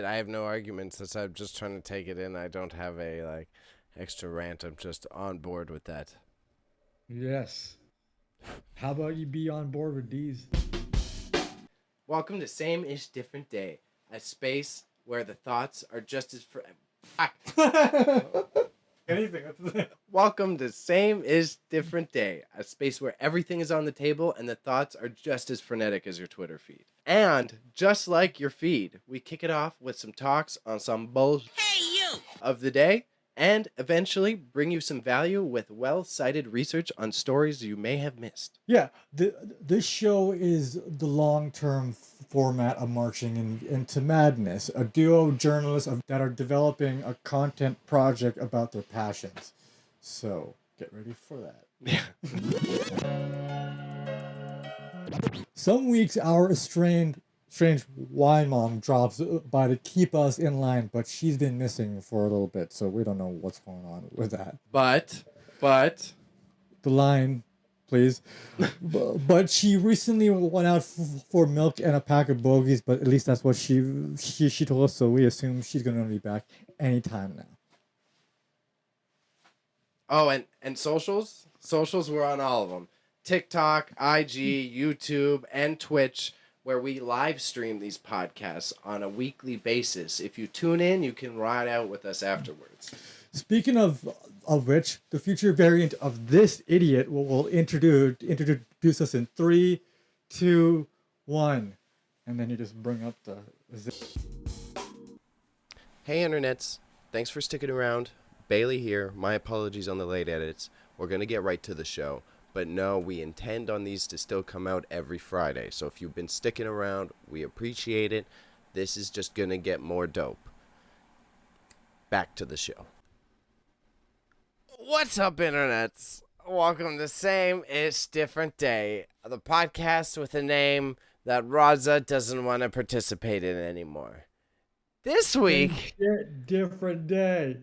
I have no arguments since I'm just trying to take it in. I don't have a extra rant. I'm just on board with that. Yes. How about you be on board with these? Welcome to Same-ish Different Day, a space where the thoughts are just as Anything. Welcome to Same-ish Different Day, a space where everything is on the table and the thoughts are just as frenetic as your Twitter feed. And just like your feed, we kick it off with some talks on some bullshit of the day, and eventually bring you some value with well-cited research on stories you may have missed. Yeah, this show is the long-term format of marching into madness. A duo of journalists that are developing a content project about their passions. So get ready for that. Some weeks our strange wine mom drops by to keep us in line, but she's been missing for a little bit, so we don't know what's going on with that. But The line, please. But she recently went out for milk and a pack of bogeys, but at least that's what she told us, so we assume she's going to be back anytime now. oh, and socials? Socials, we're on all of them. TikTok, IG, YouTube, and Twitch, where we live stream these podcasts on a weekly basis. If you tune in, you can ride out with us afterwards. Speaking of which, the future variant of this idiot will introduce us in 3, 2, 1, and then you just bring up the. Hey, internets. Thanks for sticking around. Bayley here. My apologies on the late edits. We're going to get right to the show. But no, we intend on these to still come out every Friday. So if you've been sticking around, we appreciate it. This is just going to get more dope. Back to the show. What's up, internets? Welcome to Same-ish Different Day, the podcast with a name that Raza doesn't want to participate in anymore. This week, Different day.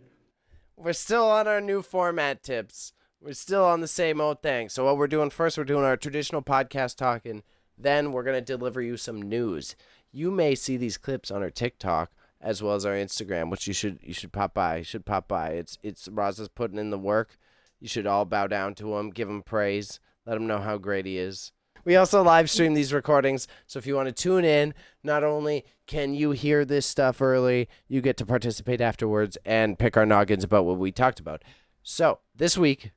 we're still on our new format tips. We're still on the same old thing. So what we're doing first, we're doing our traditional podcast talking. Then we're going to deliver you some news. You may see these clips on our TikTok as well as our Instagram, which you should pop by. You should pop by. It's Raza's putting in the work. You should all bow down to him, give him praise, let him know how great he is. We also live stream these recordings, so if you want to tune in, not only can you hear this stuff early, you get to participate afterwards and pick our noggins about what we talked about. So this week,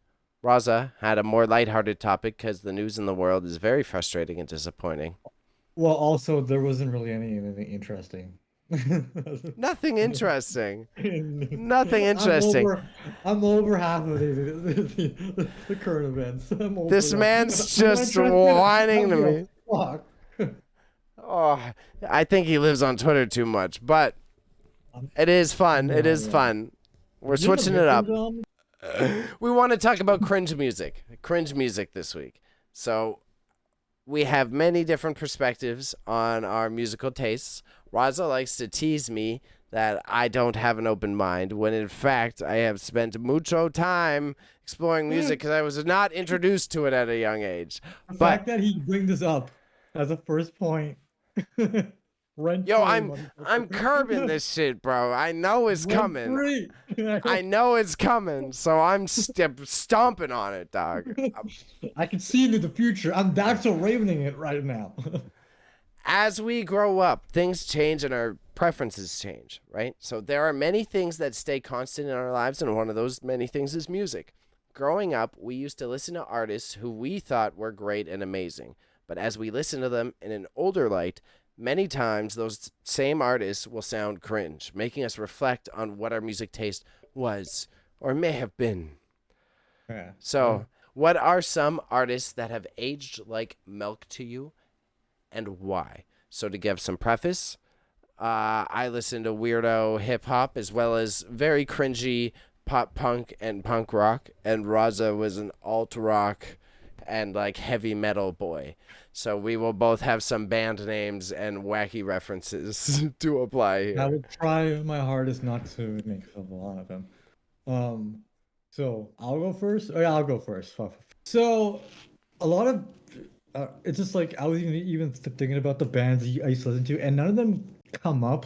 Raza had a more lighthearted topic because the news in the world is very frustrating and disappointing. Well, also there wasn't really anything interesting. Nothing interesting. Nothing interesting. I'm over half of the current events. This man's just whining to me. Fuck. Oh, I think he lives on Twitter too much, but it is fun. It is fun. We're switching it up. We want to talk about cringe music this week. So we have many different perspectives on our musical tastes. Raza likes to tease me that I don't have an open mind, when in fact I have spent mucho time exploring music because I was not introduced to it at a young age. The fact that he brings this up as a first point. Yo, I'm curbing this shit, bro. I know it's coming. I know it's coming, so I'm stomping on it, dog. I can see into the future. I'm Daxel Ravening it right now. As we grow up, things change and our preferences change, right? So there are many things that stay constant in our lives, and one of those many things is music. Growing up, we used to listen to artists who we thought were great and amazing, but as we listen to them in an older light, many times those same artists will sound cringe, making us reflect on what our music taste was or may have been. Yeah. So, what are some artists that have aged like milk to you, and why? So to give some preface, I listen to weirdo hip-hop as well as very cringy pop punk and punk rock, and Raza was an alt-rock and like heavy metal boy. So we will both have some band names and wacky references to apply here. I will try my hardest not to make fun of a lot of them. So I'll go first. Oh yeah, I'll go first. So a lot of it's just like I was even thinking about the bands I used to listen to, and none of them come up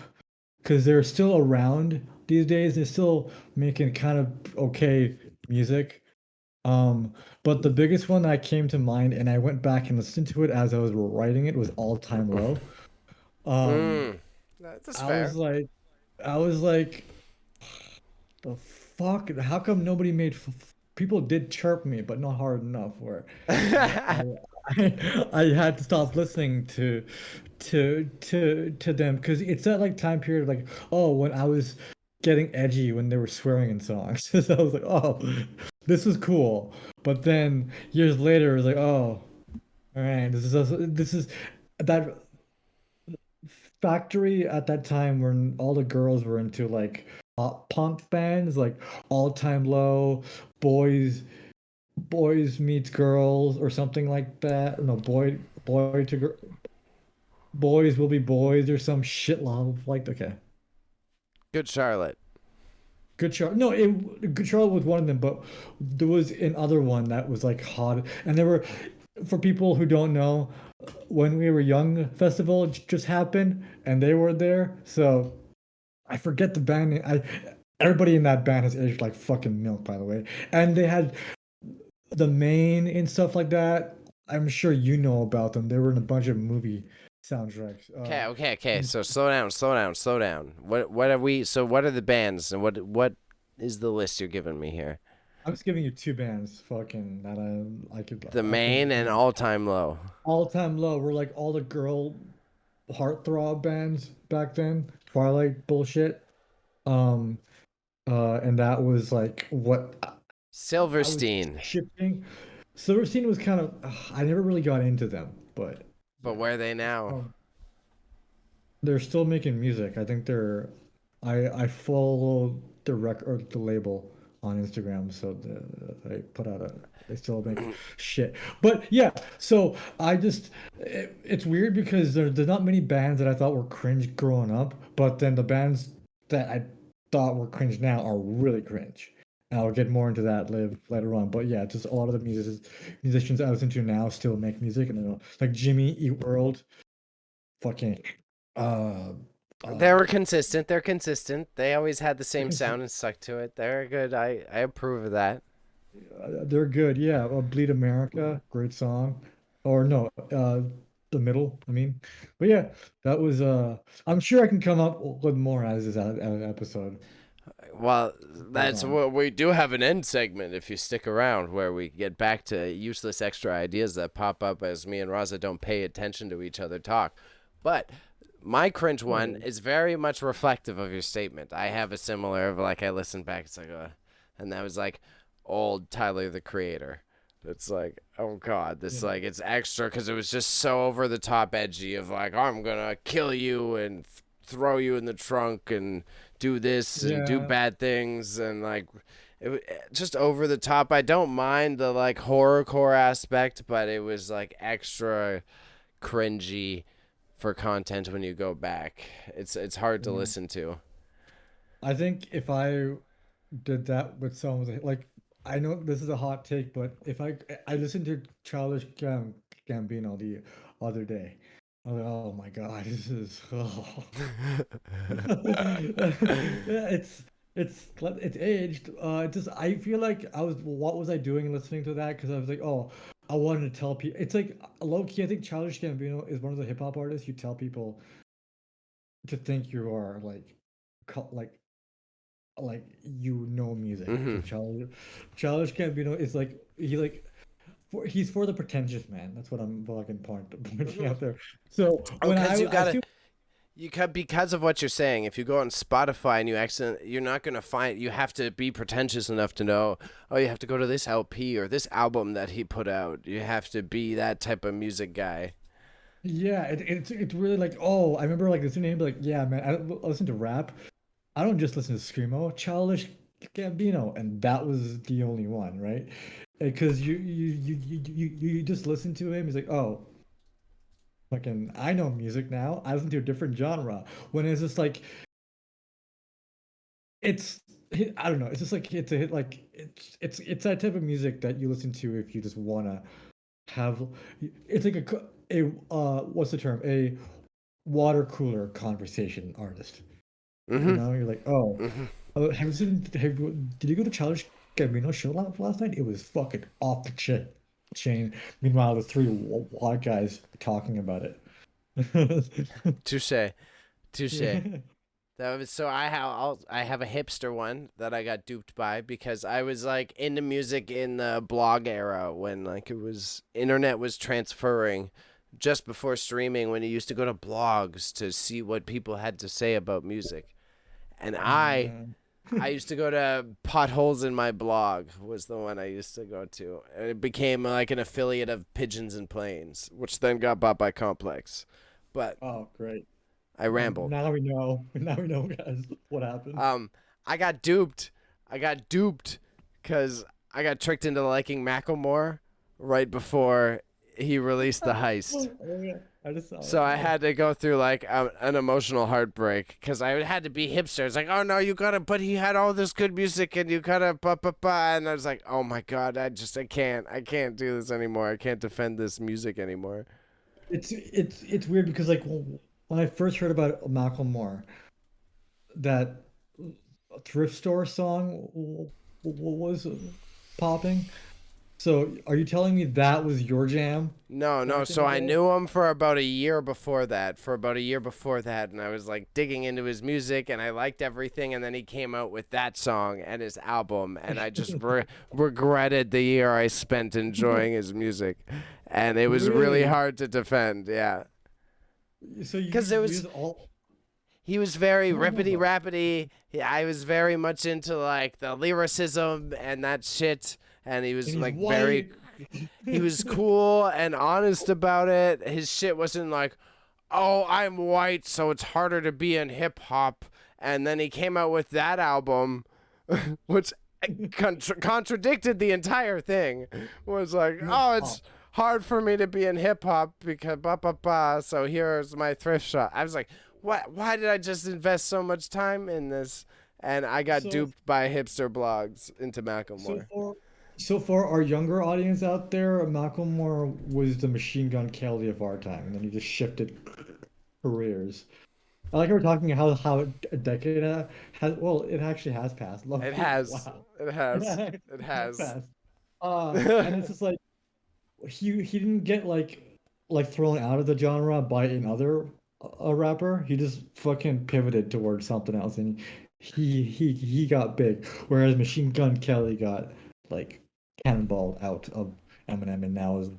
because they're still around these days. They're still making kind of okay music. Um, but the biggest one that came to mind, and I went back and listened to it as I was writing it, was All Time Low. Um, Mm, that's I was fair. like, I was like, the fuck? How come nobody made? People did chirp me, but not hard enough. Where I had to stop listening to them because it's that like time period like oh when I was getting edgy when they were swearing in songs. So I was like, oh, this is cool. But then years later, it was like, oh, all right, this is that factory at that time when all the girls were into like pop punk bands like All Time Low, Boys Boys Meets Girls or something like that. No, boy to girl, boys will be boys or some shit love like okay. Good Charlotte. Good Charlotte. No, Good Charlotte was one of them, but there was another one that was like hot, and there were, for people who don't know, when we were young festival just happened, and they were there. So I forget the band name. Everybody in that band has aged like fucking milk, by the way, and they had the main and stuff like that. I'm sure you know about them. They were in a bunch of movie soundtracks. Okay. So slow down. What are we? So what are the bands and what is the list you're giving me here? I'm just giving you two bands, fucking that The I could main and all time low. all time low were like all the girl heartthrob bands back then, Twilight bullshit. Um, and that was like what I was Silverstein. shifting. Silverstein was kind of I never really got into them, but But where are they now? um, they're still making music. I think I follow the record or the label on Instagram, so they put out a they still make shit. But yeah, so it's weird because there's not many bands that I thought were cringe growing up, but then the bands that I thought were cringe now are really cringe. And I'll get more into that later on. But yeah, just a lot of the musicians I listen to now still make music, and like Jimmy Eat World, fucking uh They uh were consistent. They're consistent. They always had the they're, same sound and stuck to it. They're good. I approve of that. they're good, yeah. Bleed America, great song. Or no, the middle, I mean. But yeah, that was I'm sure I can come up with more as this episode Well, goes that's on. what we do have an end segment if you stick around where we get back to useless extra ideas that pop up as me and Raza don't pay attention to each other talk. But my cringe one Oh, is very much reflective of your statement. I have a similar, like I listened back, it's like, and that was like old Tyler the Creator. It's like, oh god, this yeah. like it's extra because it was just so over the top edgy of like I'm gonna kill you and throw you in the trunk and do this and do Yeah. bad things and like just over the top. I don't mind the like horrorcore aspect, but it was like extra cringy for content when you go back. It's hard to Yeah. listen to. I think if I did that with someone like I know this is a hot take, but if I listened to Childish Gambino the other day, I was like, oh my God, this is oh. Yeah, it's aged. It just I feel like what was I doing listening to that? Because I was like, oh, I wanted to tell people. It's like low key. I think Childish Gambino is one of the hip hop artists you tell people to think you are like, like you know music. Hmm. Because Childish Gambino is like he's for the pretentious man. That's what I'm fucking pointing out there. So Oh, when cause I see you can because of what you're saying. If you go on Spotify and you're not gonna find. You have to be pretentious enough to know. Oh, you have to go to this LP or this album that he put out. You have to be that type of music guy. yeah, it's really like oh I remember like listening to him be like yeah man I listen to rap. I don't just listen to screamo, Childish Gambino, and that was the only one, right? Because you just listen to him. He's like, oh, fucking, I know music now. I listen to a different genre. When it's just like, it's, I don't know. It's just like it's a hit. Like it's that type of music that you listen to if you just wanna have. It's like a what's the term? A water cooler conversation artist. You Mm-hmm. know, you're like, oh, Mm-hmm. have you seen? Did you go to Childish Gambino show last night? It was fucking off the chain. Meanwhile, the three white guys talking about it. Touche. Touche. Yeah. That was so I have a hipster one that I got duped by because I was like into music in the blog era when like it was internet was transferring just before streaming when you used to go to blogs to see what people had to say about music. And Oh I man. I used to go to Potholes in My Blog was the one I used to go to. And it became like an affiliate of Pigeons and Planes, which then got bought by Complex. But Oh, great. I rambled. Now we know. Now we know, guys, what happened. Um, I got duped. I got duped because I got tricked into liking Macklemore right before he released the heist. Oh yeah, I just saw So that. I Yeah. had to go through like an emotional heartbreak because I had to be hipster. It's like, oh no, you gotta, but he had all this good music and you gotta, and I was like, oh my god, I can't do this anymore. I can't defend this music anymore. It's weird because like when I first heard about Macklemore, that thrift store song was popping. So are you telling me that was your jam No, no. back in So the I day? knew him for about a year before that. And I was like digging into his music, and I liked everything. And then he came out with that song and his album, and I just regretted the year I spent enjoying his music, and it was really Really? hard to defend. Yeah, So because it you was just all he was very no no rippity no. rappity. I was very much into like the lyricism and that shit, and he And was he's like very white. he was cool and honest about it. His shit wasn't like, "Oh, I'm white, so it's harder to be in hip hop." And then he came out with that album, which contradicted the entire thing. Was like, No, "Oh, oh, it's hard for me to be in hip hop because ba ba ba." So here's my thrift shop. I was like, "What? Why did I just invest so much time in this?" And I got so duped by hipster blogs into so Macklemore. for so for our younger audience out there, Macklemore was the Machine Gun Kelly of our time, and then he just shifted careers. I like how we're talking how a decade has well, it actually has passed. It Luckily, has. wow, It it has. has It has. passed. And it's just like he didn't get like thrown out of the genre by another rapper. He just fucking pivoted towards something else, and he got big. Whereas Machine Gun Kelly got like cannonballed out of Eminem, and now is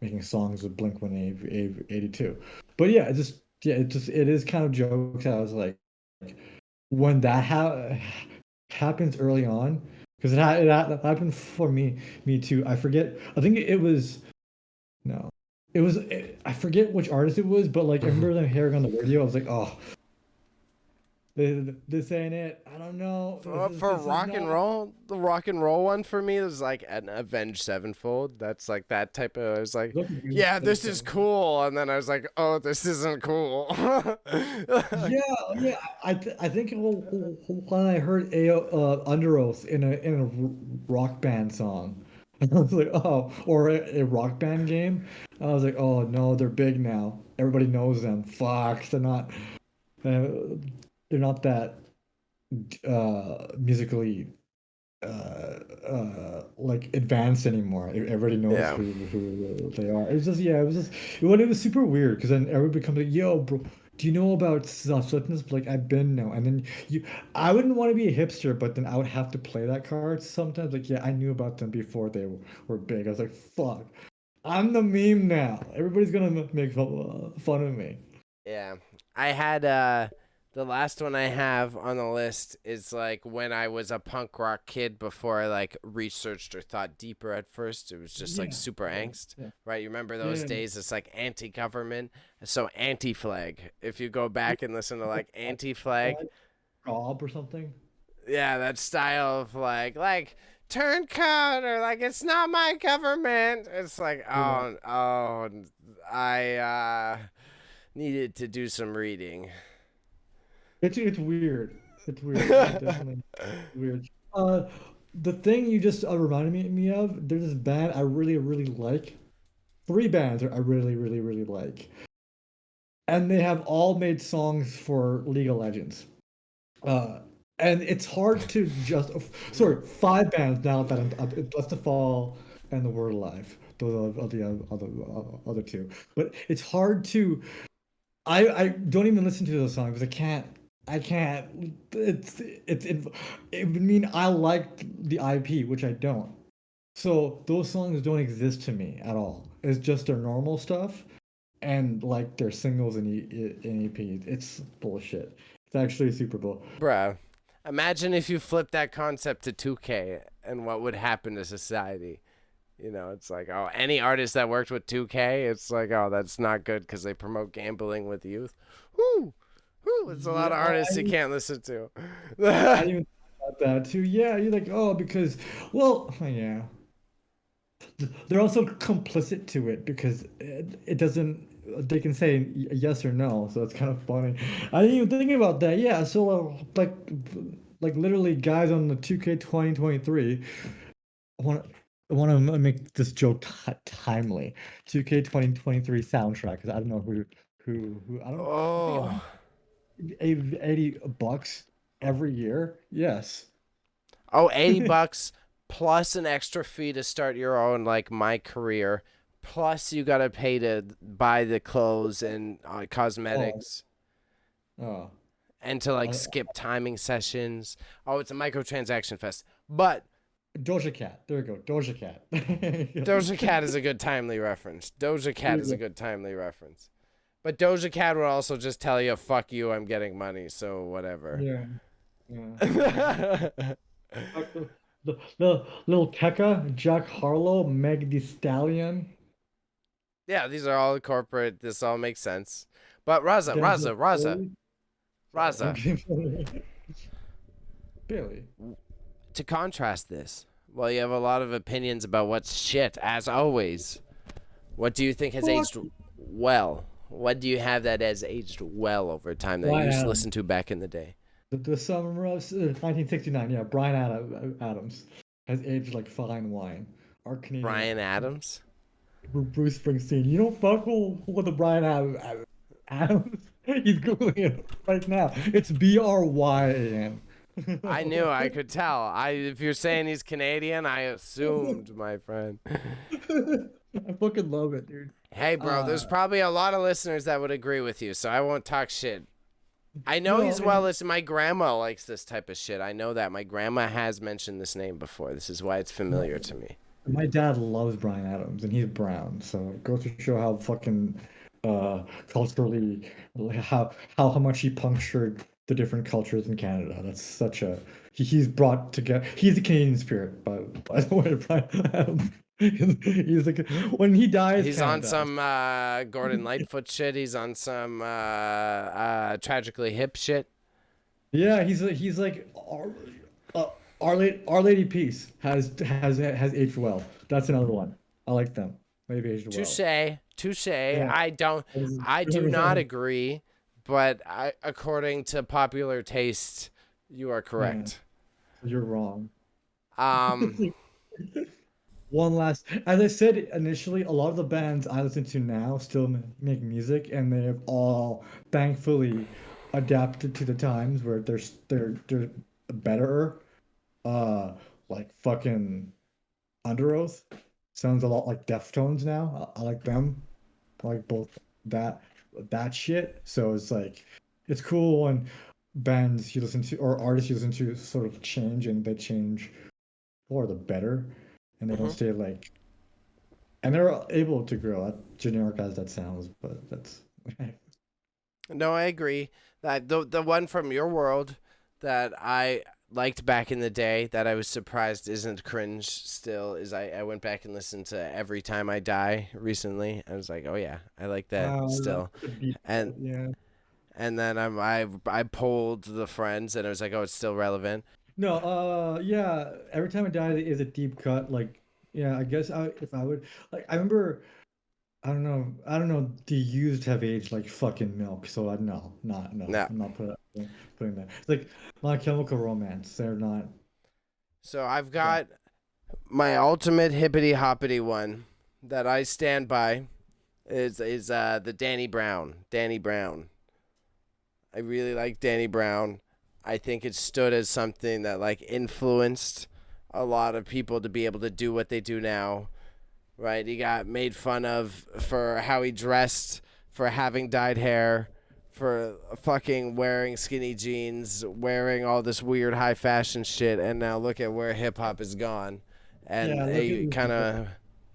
making songs with Blink 182. But yeah, it is kind of jokes. I was like when that happens early on, because it happened for me too. I forget. I think it was no. I forget which artist it was, but like I remember them hearing on the radio. I was like, oh, this ain't it. I don't know. For This is rock and not. roll, the rock and roll one for me is like an Avenged Sevenfold. That's like that type of. I was like, Look at you, yeah, this is 37. cool, and then I was like, oh, this isn't cool. Yeah, yeah. I think when I heard AO, Under Oath in a rock band song, I was like, oh, or a rock band game. I was like, oh no, they're big now. Everybody knows them. Fuck, uh, they're not that musically like advanced anymore. Everybody knows Yeah. who they are. It's just yeah, it was just well, it was super weird because then everybody becomes like, yo, bro, do you know about such? Like I've been now, and then I wouldn't want to be a hipster, but then I would have to play that card sometimes. Like yeah, I knew about them before they were big. I was like, fuck, I'm the meme now. Everybody's gonna make fun of me. Yeah. I had the last one I have on the list is like when I was a punk rock kid before I like researched or thought deeper at first. It was just like Yeah, super yeah, angst, yeah, right? You remember those yeah. days? It's like anti-government, so anti-flag. If you go Yeah. back and listen to like Like, anti-flag, Gob or something. yeah, that style of like turncoat or like it's not my government. It's like Yeah. oh, I needed to do some reading. It's weird. It's weird. It's definitely weird. The thing you just reminded me of, there's this band I really like. Three bands I really like, and they have all made songs for League of Legends. Uh, and it's hard to just sorry, five bands now that Bless the Fall and The Word Alive. Those are the other two. But it's hard to. I don't even listen to those songs because I can't. It would mean I like the IP, which I don't. So those songs don't exist to me at all. It's just their normal stuff and like their singles and EPs. It's bullshit. It's actually Super Bowl. Bruh, imagine if you flip that concept to 2K and what would happen to society. You know, it's like, oh, any artist that worked with 2K, it's like, oh, that's not good because they promote gambling with youth. Whoo, whoo, it's a lot Yeah, of artists you can't listen to. I even thought about that too. Yeah, you're like, oh, because, well, yeah, they're also complicit to it because it doesn't. They can say yes or no, so it's kind of funny. I didn't even think about that. Yeah, so like literally, guys on the 2K 2023 want I want to make this joke timely. 2K 2023 soundtrack because I don't know who I don't. I think Oh, 80 bucks every year. Yes. oh, $80 plus an extra fee to start your own, like my career. Plus, you gotta pay to buy the clothes and Oh, cosmetics, oh. and to like Uh, skip timing sessions. Oh, it's a microtransaction fest. But Doja Cat. There we go. Doja Cat. There Doja Cat is a good timely reference. Doja Cat you is a go. good timely reference. But Doja Cat would also just tell you, fuck you, I'm getting money, so whatever. Yeah. Yeah. Yeah, The little Tekka, Jack Harlow, Meg Thee Stallion, these are all corporate. This all makes sense. But Raza, Denzel Raza, Raza, Curry. Sorry, I'm Raza, getting Bailey. to contrast this, well, you have a lot of opinions about what's shit, as always. What do you think has Fuck aged well? What do you have that has aged well over time that you Brian used to Adams. listen to back in the day? The summer of 1969. Yeah, Brian Adams has aged like fine wine. Our Canadian Brian Adams? Bruce Springsteen. You don't fuck with the Brian Adams. He's googling it right now. It's Bryan. I knew, I could tell. If you're saying he's Canadian, I assumed, my friend. I fucking love it, dude. Hey, bro, there's Uh, probably a lot of listeners that would agree with you, so I won't talk shit. I know no, he's well listened. My grandma likes this type of shit. I know that. My grandma has mentioned this name before. This is why it's my, familiar to me. my dad loves Brian Adams, and he's brown, so it goes to show how fucking culturally how much he punctured the different cultures in Canada. That's such a he's brought together. He's a Canadian spirit, by the way, Brian Adams. He's like when he dies, He's on Canada. some Gordon Lightfoot shit. He's on some Tragically Hip shit. Yeah, he's like Our Lady Peace has aged well. That's another one. I like them. They've aged well. Touche, touche. Yeah. I do not agree, but according to popular taste, you are Yeah, correct. you're wrong. Um, One last, as I said initially, a lot of the bands I listen to now still make music, and they have all thankfully adapted to the times where they're better. Uh, like fucking Under Oath sounds a lot like Deftones now. I like them. I like both that that shit. So it's like it's cool when bands you listen to or artists you listen to sort of change and they change for the better and they don't mhm. stay like and they're able to grow generic as that sounds, but that's No, I agree. That the one from your world that I liked back in the day that I was surprised isn't cringe still is I went back and listened to Every Time I Die recently. I was like, oh yeah, I like that that's still. a deep And cut, yeah. then I polled the friends and I was like, oh, it's still relevant. No, yeah, Every Time I Die is a deep cut. Like, yeah, I guess if I would like I remember I don't know. The used have aged like fucking milk, so no, No. I'm not putting that. It's like My Chemical Romance. They're not. So I've Yeah. got my ultimate hippity hoppity one that I stand by is the Danny Brown. Danny Brown. I really like Danny Brown. I think it stood as something that like influenced a lot of people to be able to do what they do now. Right? He got made fun of for how he dressed, for having dyed hair, for fucking wearing skinny jeans, wearing all this weird high fashion shit, and now look at where hip hop has gone. And Yeah, look at it kind of,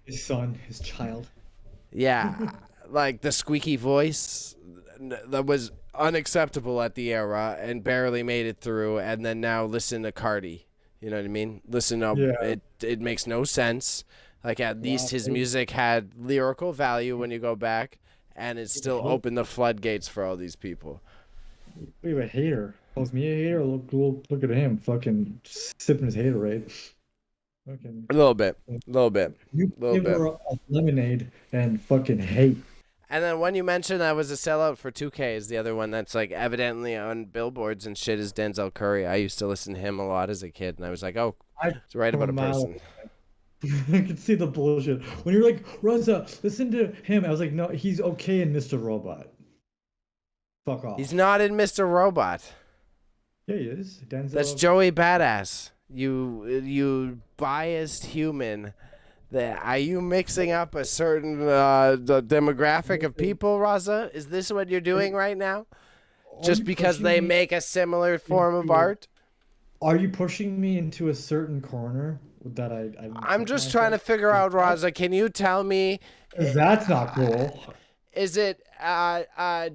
his son, his child. yeah, like the squeaky voice that was unacceptable at the era and barely made it through, and then now listen to Cardi. You know what I mean? Listen up. Yeah. It makes no sense. Like at least his Wow. music had lyrical value when you go back, and it still opened the floodgates for all these people. Wait, a hater. Calls me a hater. Look at him, fucking sipping his haterade. Fucking A little bit, a little bit, you a little give bit. her a lemonade and fucking hate. And then when you mentioned I was a sellout for 2K is the other one that's like evidently on billboards and shit is Denzel Curry. I used to listen to him a lot as a kid, and I was like, oh, I it's right from about a a mile person. away. I can see the bullshit. When you're like, Rosa, listen to him. I was like, no, he's okay in Mr. Robot. Fuck off. He's not in Mr. Robot. Yeah, he is. Denzel. That's Joey Badass. You biased human. Are you mixing up a certain the demographic of people, Raza? Is this what you're doing right now? Just because they make a similar form of art? Are you pushing me into a certain corner that I'm just trying to figure out, Raza. Can you tell me? That's not cool. Is it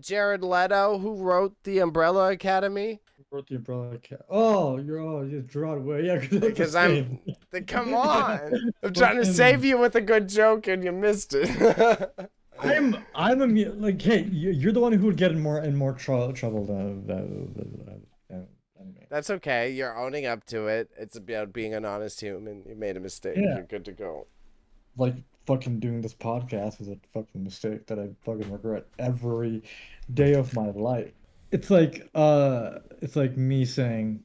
Jared Leto who wrote The Umbrella Academy? Wrote the Umbrella Cat. Oh, you draw it away. Yeah, Because come on. I'm trying to save you with a good joke and you missed it. I'm like, hey, you're the one who would get in more trouble than me. That's okay. You're owning up to it. It's about being an honest human. You made a mistake. Yeah. You're good to go. Like fucking doing this podcast was a fucking mistake that I fucking regret every day of my life. It's like me saying,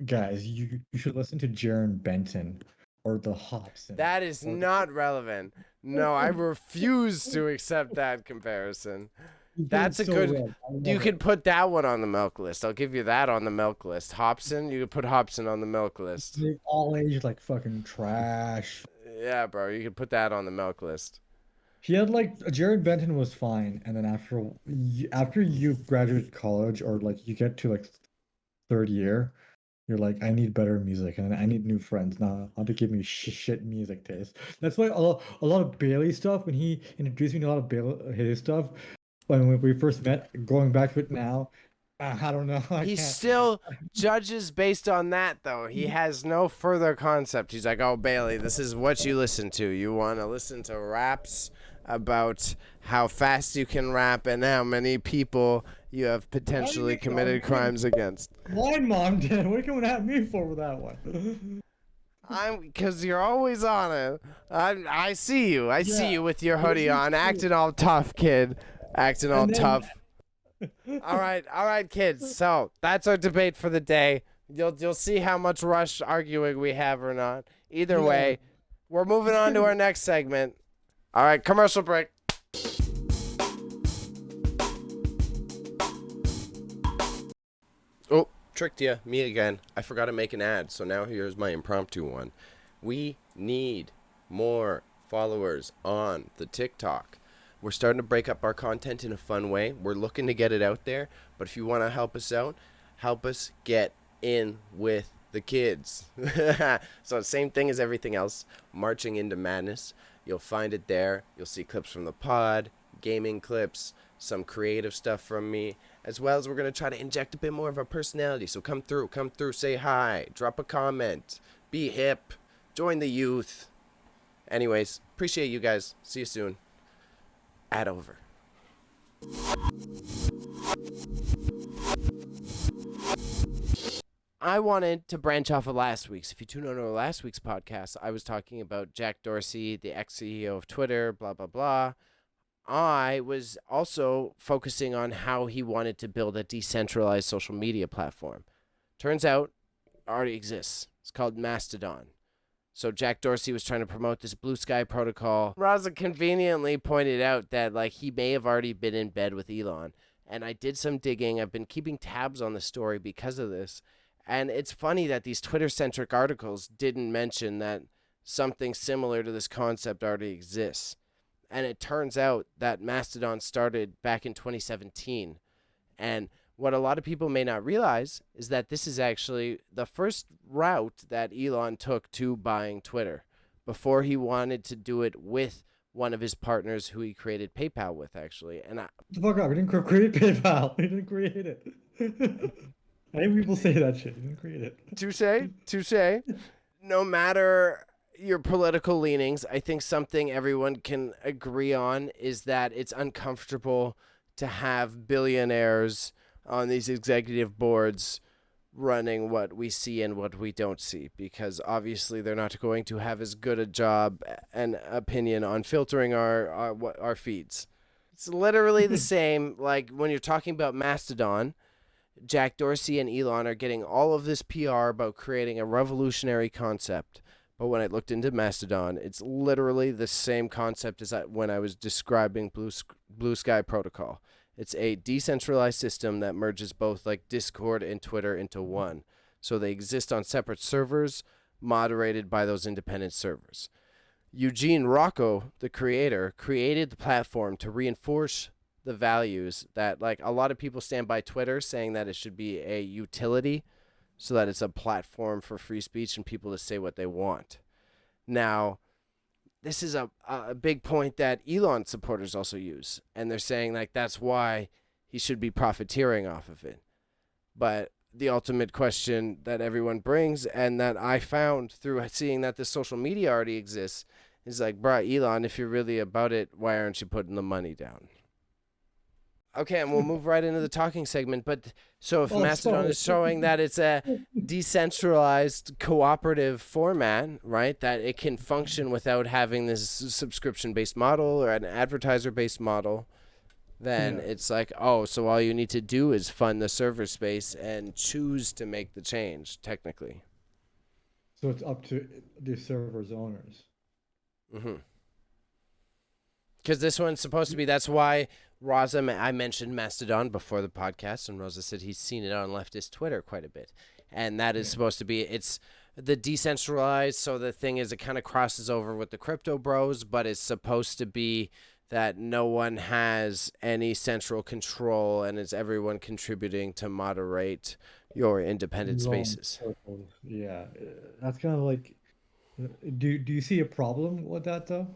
guys, you should listen to Jaron Benton or the Hobson. That is not relevant. No, I refuse to accept that comparison. That's a good. You could put that one on the milk list. I'll give you that on the milk list. Hobson, you could put Hobson on the milk list. They all age like fucking trash. Yeah, bro, you could put that on the milk list. He had like Jared Benton was fine, and then after you graduate college or like you get to like third year, you're like, I need better music and I need new friends now to give me shit music taste. That's why a lot of Bayley stuff, when he introduced me to a lot of Bayley his stuff, when we first met, going back to it now, I don't know. He still judges based on that, though. He has no further concept. He's like, oh, Bayley, this is what you listen to. You want to listen to raps about how fast you can rap and how many people you have potentially committed crimes against. Why, Mom, Dad? What are you coming at me for with that one? Because you're always on it. I see you. I see you with your hoodie on, acting all tough, kid. Acting all tough. All right, kids. So that's our debate for the day. You'll see how much rush arguing we have or not. Either way, we're moving on to our next segment. All right, commercial break. Oh, tricked you. Me again. I forgot to make an ad, so now here's my impromptu one. We need more followers on the TikTok. We're starting to break up our content in a fun way. We're looking to get it out there. But if you want to help us out, help us get in with the kids. So same thing as everything else. Marching into Madness. You'll find it there. You'll see clips from the pod, gaming clips, some creative stuff from me, as well as we're going to try to inject a bit more of our personality. So come through, say hi, drop a comment, be hip, join the youth. Anyways, appreciate you guys. See you soon. Ad over. I wanted to branch off of last week's. If you tune into last week's podcast, I was talking about Jack Dorsey, the ex-CEO of Twitter, blah, blah, blah. I was also focusing on how he wanted to build a decentralized social media platform. Turns out, it already exists. It's called Mastodon. So Jack Dorsey was trying to promote this Blue Sky protocol. Raza conveniently pointed out that like he may have already been in bed with Elon. And I did some digging. I've been keeping tabs on the story because of this. And it's funny that these Twitter centric articles didn't mention that something similar to this concept already exists. And it turns out that Mastodon started back in 2017. And what a lot of people may not realize is that this is actually the first route that Elon took to buying Twitter before he wanted to do it with one of his partners who he created PayPal with, actually. And The fuck up. We didn't create PayPal. We didn't create it. I hate people say that shit. We didn't create it. touche. No matter your political leanings, I think something everyone can agree on is that it's uncomfortable to have billionaires on these executive boards running what we see and what we don't see, because obviously they're not going to have as good a job and opinion on filtering our feeds. It's literally the same like when you're talking about Mastodon. Jack Dorsey and Elon are getting all of this PR about creating a revolutionary concept. But when I looked into Mastodon, it's literally the same concept as when I was describing Blue Sky Protocol. It's a decentralized system that merges both like Discord and Twitter into one. So they exist on separate servers, moderated by those independent servers. Eugene Rocco, the creator, created the platform to reinforce the values that like a lot of people stand by Twitter saying that it should be a utility so that it's a platform for free speech and people to say what they want. Now, this is a big point that Elon supporters also use, and they're saying like that's why he should be profiteering off of it. But the ultimate question that everyone brings and that I found through seeing that this social media already exists is like, bruh, Elon, if you're really about it, why aren't you putting the money down? Okay, and we'll move right into the talking segment. But so if Mastodon is showing that it's a decentralized cooperative format, right, that it can function without having this subscription-based model or an advertiser-based model, then it's like, oh, so all you need to do is fund the server space and choose to make the change, technically. So it's up to the server's owners. Because this one's supposed to be, that's why Rosa, I mentioned Mastodon before the podcast, and Rosa said he's seen it on leftist Twitter quite a bit. And that is supposed to be, it's the decentralized, so the thing is it kind of crosses over with the crypto bros, but it's supposed to be that no one has any central control and it's everyone contributing to moderate your independent spaces. Yeah, that's kind of like, do you see a problem with that though?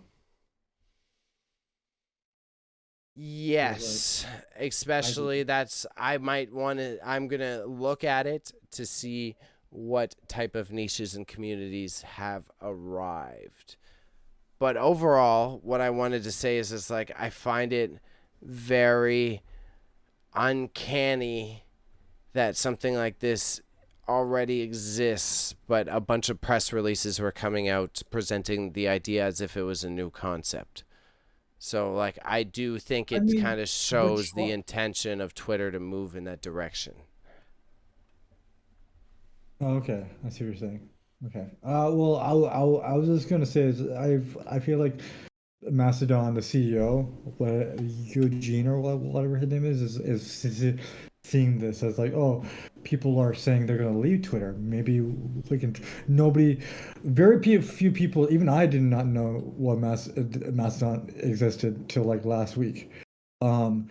Yes, especially that's I might want to I'm going to look at it to see what type of niches and communities have arrived. But overall, what I wanted to say is like I find it very uncanny that something like this already exists, but a bunch of press releases were coming out presenting the idea as if it was a new concept. So, like, I do think it kind of shows the intention of Twitter to move in that direction. Oh, okay, I see what you're saying. Okay. Well, I was just gonna say is I feel like Mastodon, the CEO, Eugene or whatever his name is seeing this as like, oh, people are saying they're gonna leave Twitter. Maybe we can. Nobody, very few people, even I did not know what Mastodon existed till like last week. And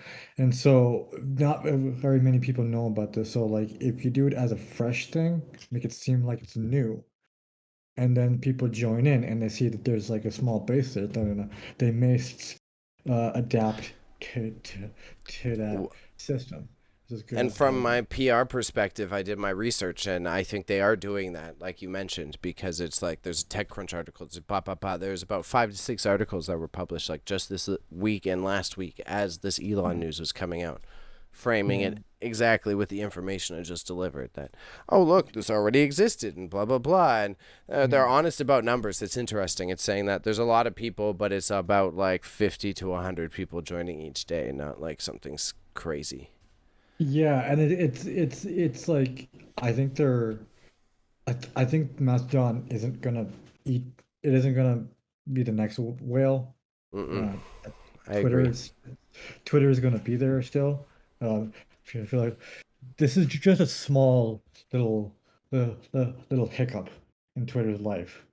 so not very many people know about this. So like, if you do it as a fresh thing, make it seem like it's new, and then people join in and they see that there's like a small base there, then they may adapt to that system. This is good. And from my PR perspective, I did my research, and I think they are doing that, like you mentioned, because it's like there's a TechCrunch article. There's about 5 to 6 articles that were published like just this week and last week as this Elon news was coming out, framing it exactly with the information I just delivered. That, oh, look, this already existed and blah, blah, blah. And they're honest about numbers. It's interesting. It's saying that there's a lot of people, but it's about like 50 to 100 people joining each day, not like something's crazy. Yeah, and it's like I think I think Mastodon isn't gonna eat. It isn't gonna be the next whale. I Twitter agree. is Twitter is gonna be there still. I feel like this is just a small little little hiccup in Twitter's life,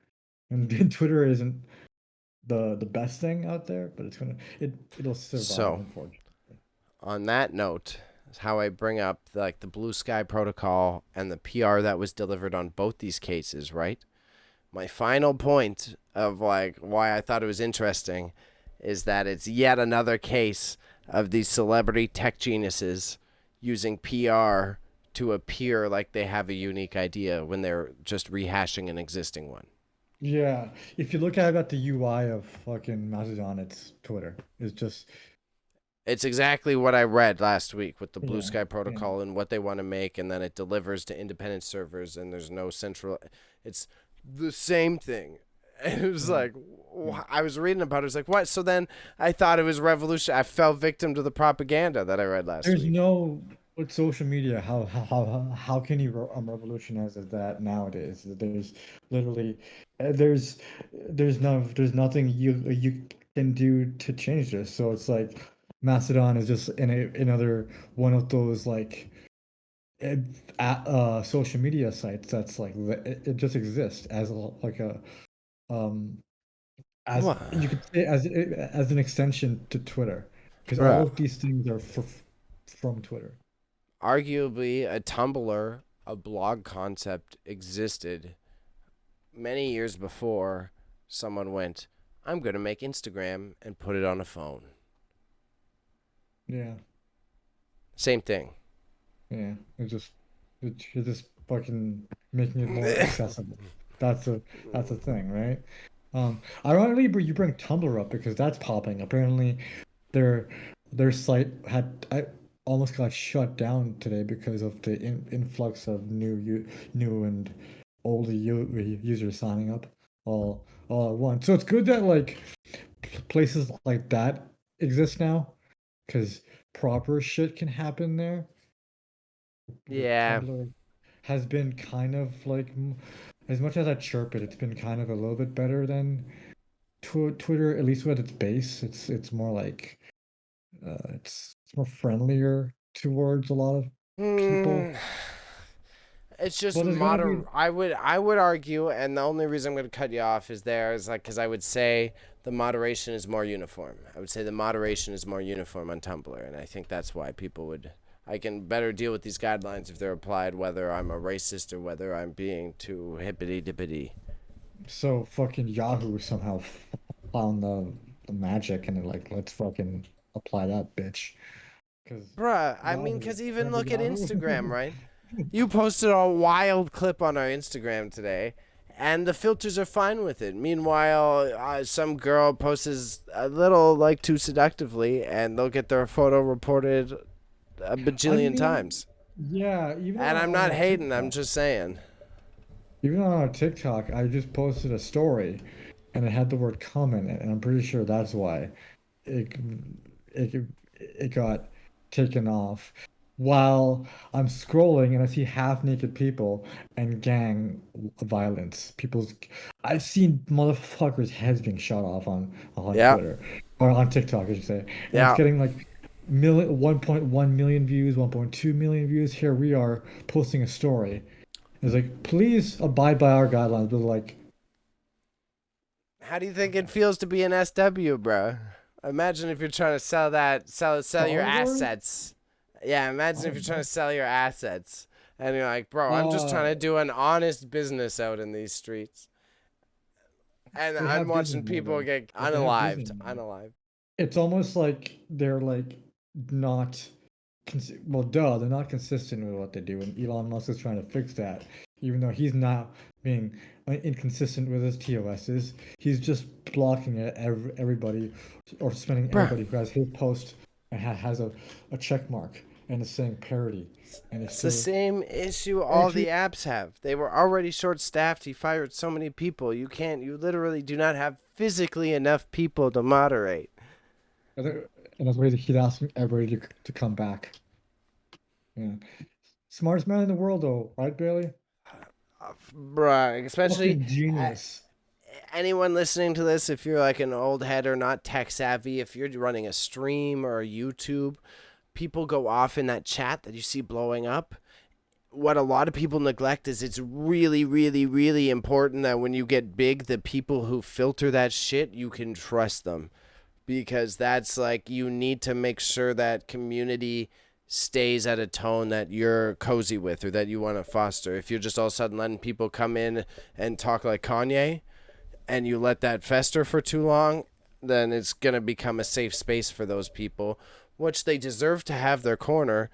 and Twitter isn't the best thing out there, but it'll survive, So, unfortunately. on that note, is how I bring up like the Blue Sky Protocol and the PR that was delivered on both these cases, right? My final point of like why I thought it was interesting is that it's yet another case of these celebrity tech geniuses using PR to appear like they have a unique idea when they're just rehashing an existing one. Yeah, if you look at the UI of fucking Mastodon, it's Twitter. It's just It's exactly what I read last week with the Blue yeah, Sky yeah, Protocol and what they want to make, and then it delivers to independent servers, and there's no central. It's the same thing. And it was yeah, like, yeah. I was reading about it. I was like, what? So then I thought it was revolution. I fell victim to the propaganda that I read last There's week. no with social media. How can you revolutionize that nowadays? There's literally there's there's nothing you can do to change this. So it's like Mastodon is just another one of those like eh, social media sites that's like it just exists as like a um as What? you could say as an extension to Twitter because all Bruh. of these things are from Twitter. Arguably, a Tumblr, a blog concept existed many years before someone went, I'm going to make Instagram and put it on a phone. Yeah, Same thing. yeah. You're just fucking making it more accessible. That's a that's a thing, right? Ironically, but you bring Tumblr up because that's popping. Apparently, their their site had I almost got shut down today because of the influx of new and old users signing up all at once. So it's good that like places like that exist now because proper shit can happen there. But Yeah. Tumblr has been kind of like, as much as I chirp it, it's been kind of a little bit better than Twitter, at least at its base. It's more like it's more friendlier towards a lot of people. Hmm. It's just But there's gonna be I would argue, and the only reason I'm going to cut you off is there is like because I would say the moderation is more uniform. I would say the moderation is more uniform on Tumblr, and I think that's why people would. I can better deal with these guidelines if they're applied, whether I'm a racist or whether I'm being too hippity dippity. so fucking Yahoo somehow found the magic and they're like, let's fucking apply that bitch. Because Bruh, I mean, Yahoo, because even remember look at Yahoo? Instagram, right? You posted a wild clip on our Instagram today, and the filters are fine with it. Meanwhile, some girl posts a little like too seductively, and they'll get their photo reported a I bajillion mean, times. yeah, And I'm on not our hating. I'm TikTok. just saying. Even on our TikTok, I just posted a story and it had the word "come" in it, and I'm pretty sure that's why it it it got taken off. While I'm scrolling and I see half-naked people and gang violence, I've seen motherfuckers' heads being shot off on Yeah, Twitter or on TikTok, I should say, and it's yeah. getting like 1.1 million views, 1.2 million views. Here we are posting a story. It's like, please abide by our guidelines. But like, How do you think it feels to be an SW, bro? Imagine if you're trying to sell your Star Wars? assets. Yeah, imagine if Oh, you're trying to no. sell your assets, and you're like, bro, I'm just trying Uh, to do an honest business out in these streets, and they I'm have Disney watching now, people though. get They have Disney unalived, now. unalived. It's almost like they're like not, well, duh, they're not consistent with what they do, and Elon Musk is trying to fix that, even though he's not being inconsistent with his TOSs. He's just blocking everybody or suspending Bruh, everybody who has his post and has a check mark and is saying parody, and it's it's the still same issue all the actually. apps have. They were already short staffed. He fired so many people. You literally do not have physically enough people to moderate. And that's why he's asking everybody to come back. Yeah. Smartest man in the world, though, right, Bayley? Bruh, especially Fucking genius. anyone listening to this, if you're like an old head or not tech savvy, if you're running a stream or a YouTube, people go off in that chat that you see blowing up, what a lot of people neglect is it's really, really, really important that when you get big, the people who filter that shit, you can trust them. Because that's like, you need to make sure that community stays at a tone that you're cozy with or that you want to foster. If you're just all of a sudden letting people come in and talk like Kanye and you let that fester for too long, then it's going to become a safe space for those people, which they deserve to have their corner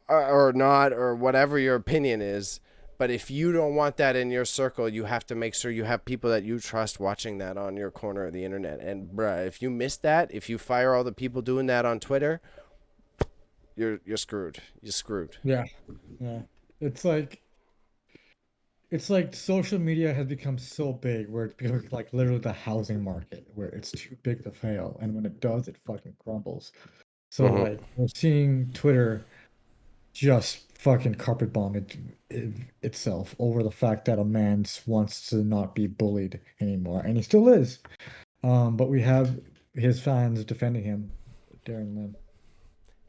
or not, or whatever your opinion is. But if you don't want that in your circle, you have to make sure you have people that you trust watching that on your corner of the internet. And bruh, if you miss that, if you fire all the people doing that on Twitter, you're screwed. You're screwed. Yeah. It's like social media has become so big where it becomes like literally the housing market where it's too big to fail, and when it does, it fucking crumbles. So Mm-hmm. like we're seeing Twitter just fucking carpet bomb itself over the fact that a man wants to not be bullied anymore, and he still is. But we have his fans defending him, Darren Lynn.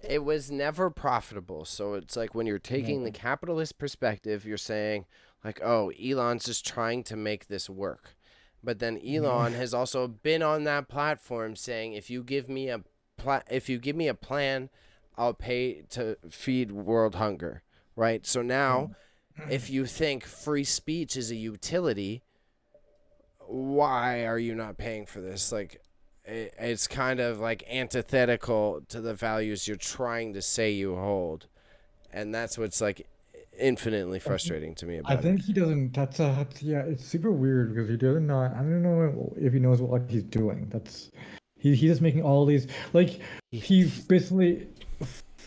It was never profitable. So it's like when you're taking the No. capitalist perspective, you're saying, like, oh, Elon's just trying to make this work. But then No. Elon has also been on that platform saying, if you give me a plan, I'll pay to feed world hunger, right? So now, if you think free speech is a utility, why are you not paying for this? Like, it's kind of like antithetical to the values you're trying to say you hold, and that's what's like infinitely frustrating to me I about it. think he doesn't. Yeah. It's super weird because he doesn't not. I don't know if he knows what he's doing. He's just making all these like he basically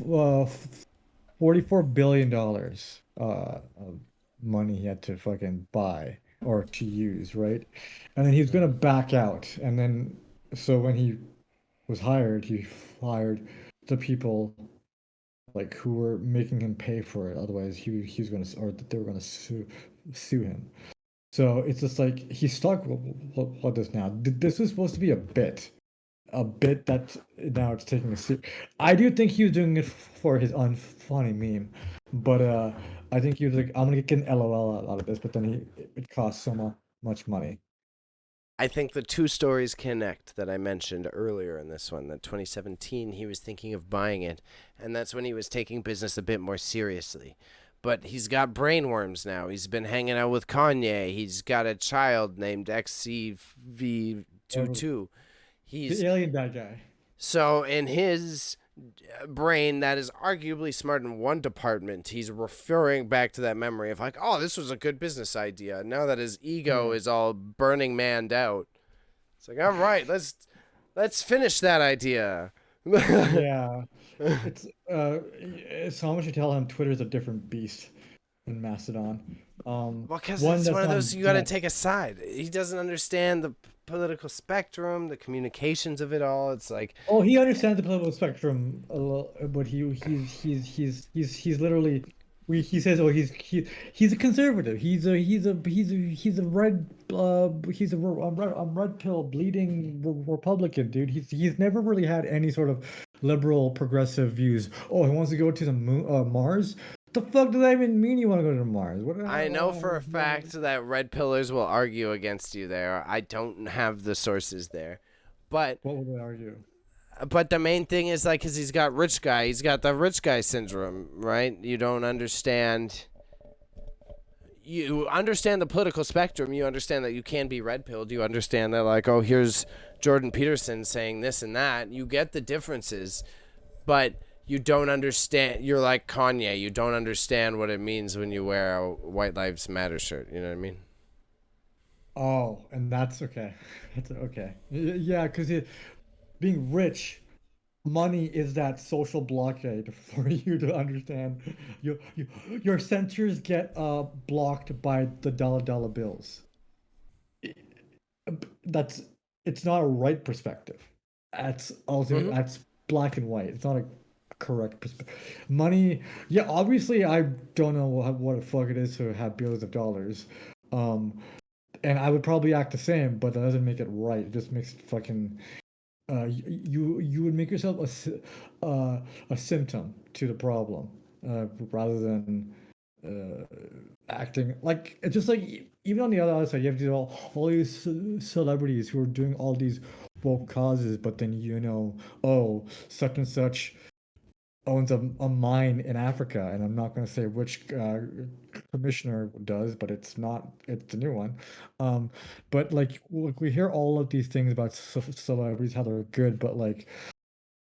uh, $44 billion of money he had to fucking buy or to use, right? And then he was gonna back out, and then so when he was hired, he fired the people like who were making him pay for it. Otherwise, he was gonna or they were gonna sue him. So it's just like he's stuck with what this now. This was supposed to be a bit that now it's taking a serious. I do think he was doing it for his unfunny meme, but I think he was like, I'm gonna get an LOL out of this, but then it cost so much money. I think the two stories connect that I mentioned earlier in this one. That 2017, he was thinking of buying it, and that's when he was taking business a bit more seriously. But he's got brainworms now. He's been hanging out with Kanye. He's got a child named XCV22. He's The alien bad guy. so in his brain that is arguably smart in one department, he's referring back to that memory of like, oh, this was a good business idea. Now that his ego Yeah. is all burning manned out, it's like, all right, let's finish that idea. Yeah. It's how much you tell him Twitter's a different beast than Mastodon. Well, because One it's that's one of on those you got to net. take a side. He doesn't understand the political spectrum, the communications of it all. It's like, Oh, he understands the political spectrum a little, but he's literally he says, oh, he's a conservative. He's a red pill bleeding Republican, dude. He's never really had any sort of liberal progressive views. Oh, he wants to go to the moon, Mars. The fuck does that even mean? You want to go to Mars? What? I know for a fact that red pillars will argue against you there. I don't have the sources there. But What would they argue? the main thing is like, cuz he's got the rich guy syndrome, right? You understand the political spectrum. You understand that you can be red pilled. You understand that, like, oh, here's Jordan Peterson saying this and that. You get the differences, but you don't understand. You're like Kanye. You don't understand what it means when you wear a White Lives Matter shirt. You know what I mean? Oh, and that's okay. That's okay. Yeah, because being rich, money is that social blockade for you to understand. Your censors get blocked by the dollar bills. That's it's not a right perspective. Mm-hmm. That's black and white. It's not a correct perspective. Money, yeah, obviously I don't know what the fuck it is to have billions of dollars. Um, and I would probably act the same, but that doesn't make it right. It just makes it fucking you would make yourself a symptom to the problem, rather than uh, acting like it's just like even on the other side, you have all these celebrities who are doing all these woke causes, but then oh, such and such owns a mine in Africa, and I'm not going to say which commissioner does, but it's the new one. But like we hear all of these things about celebrities, how they're good, but like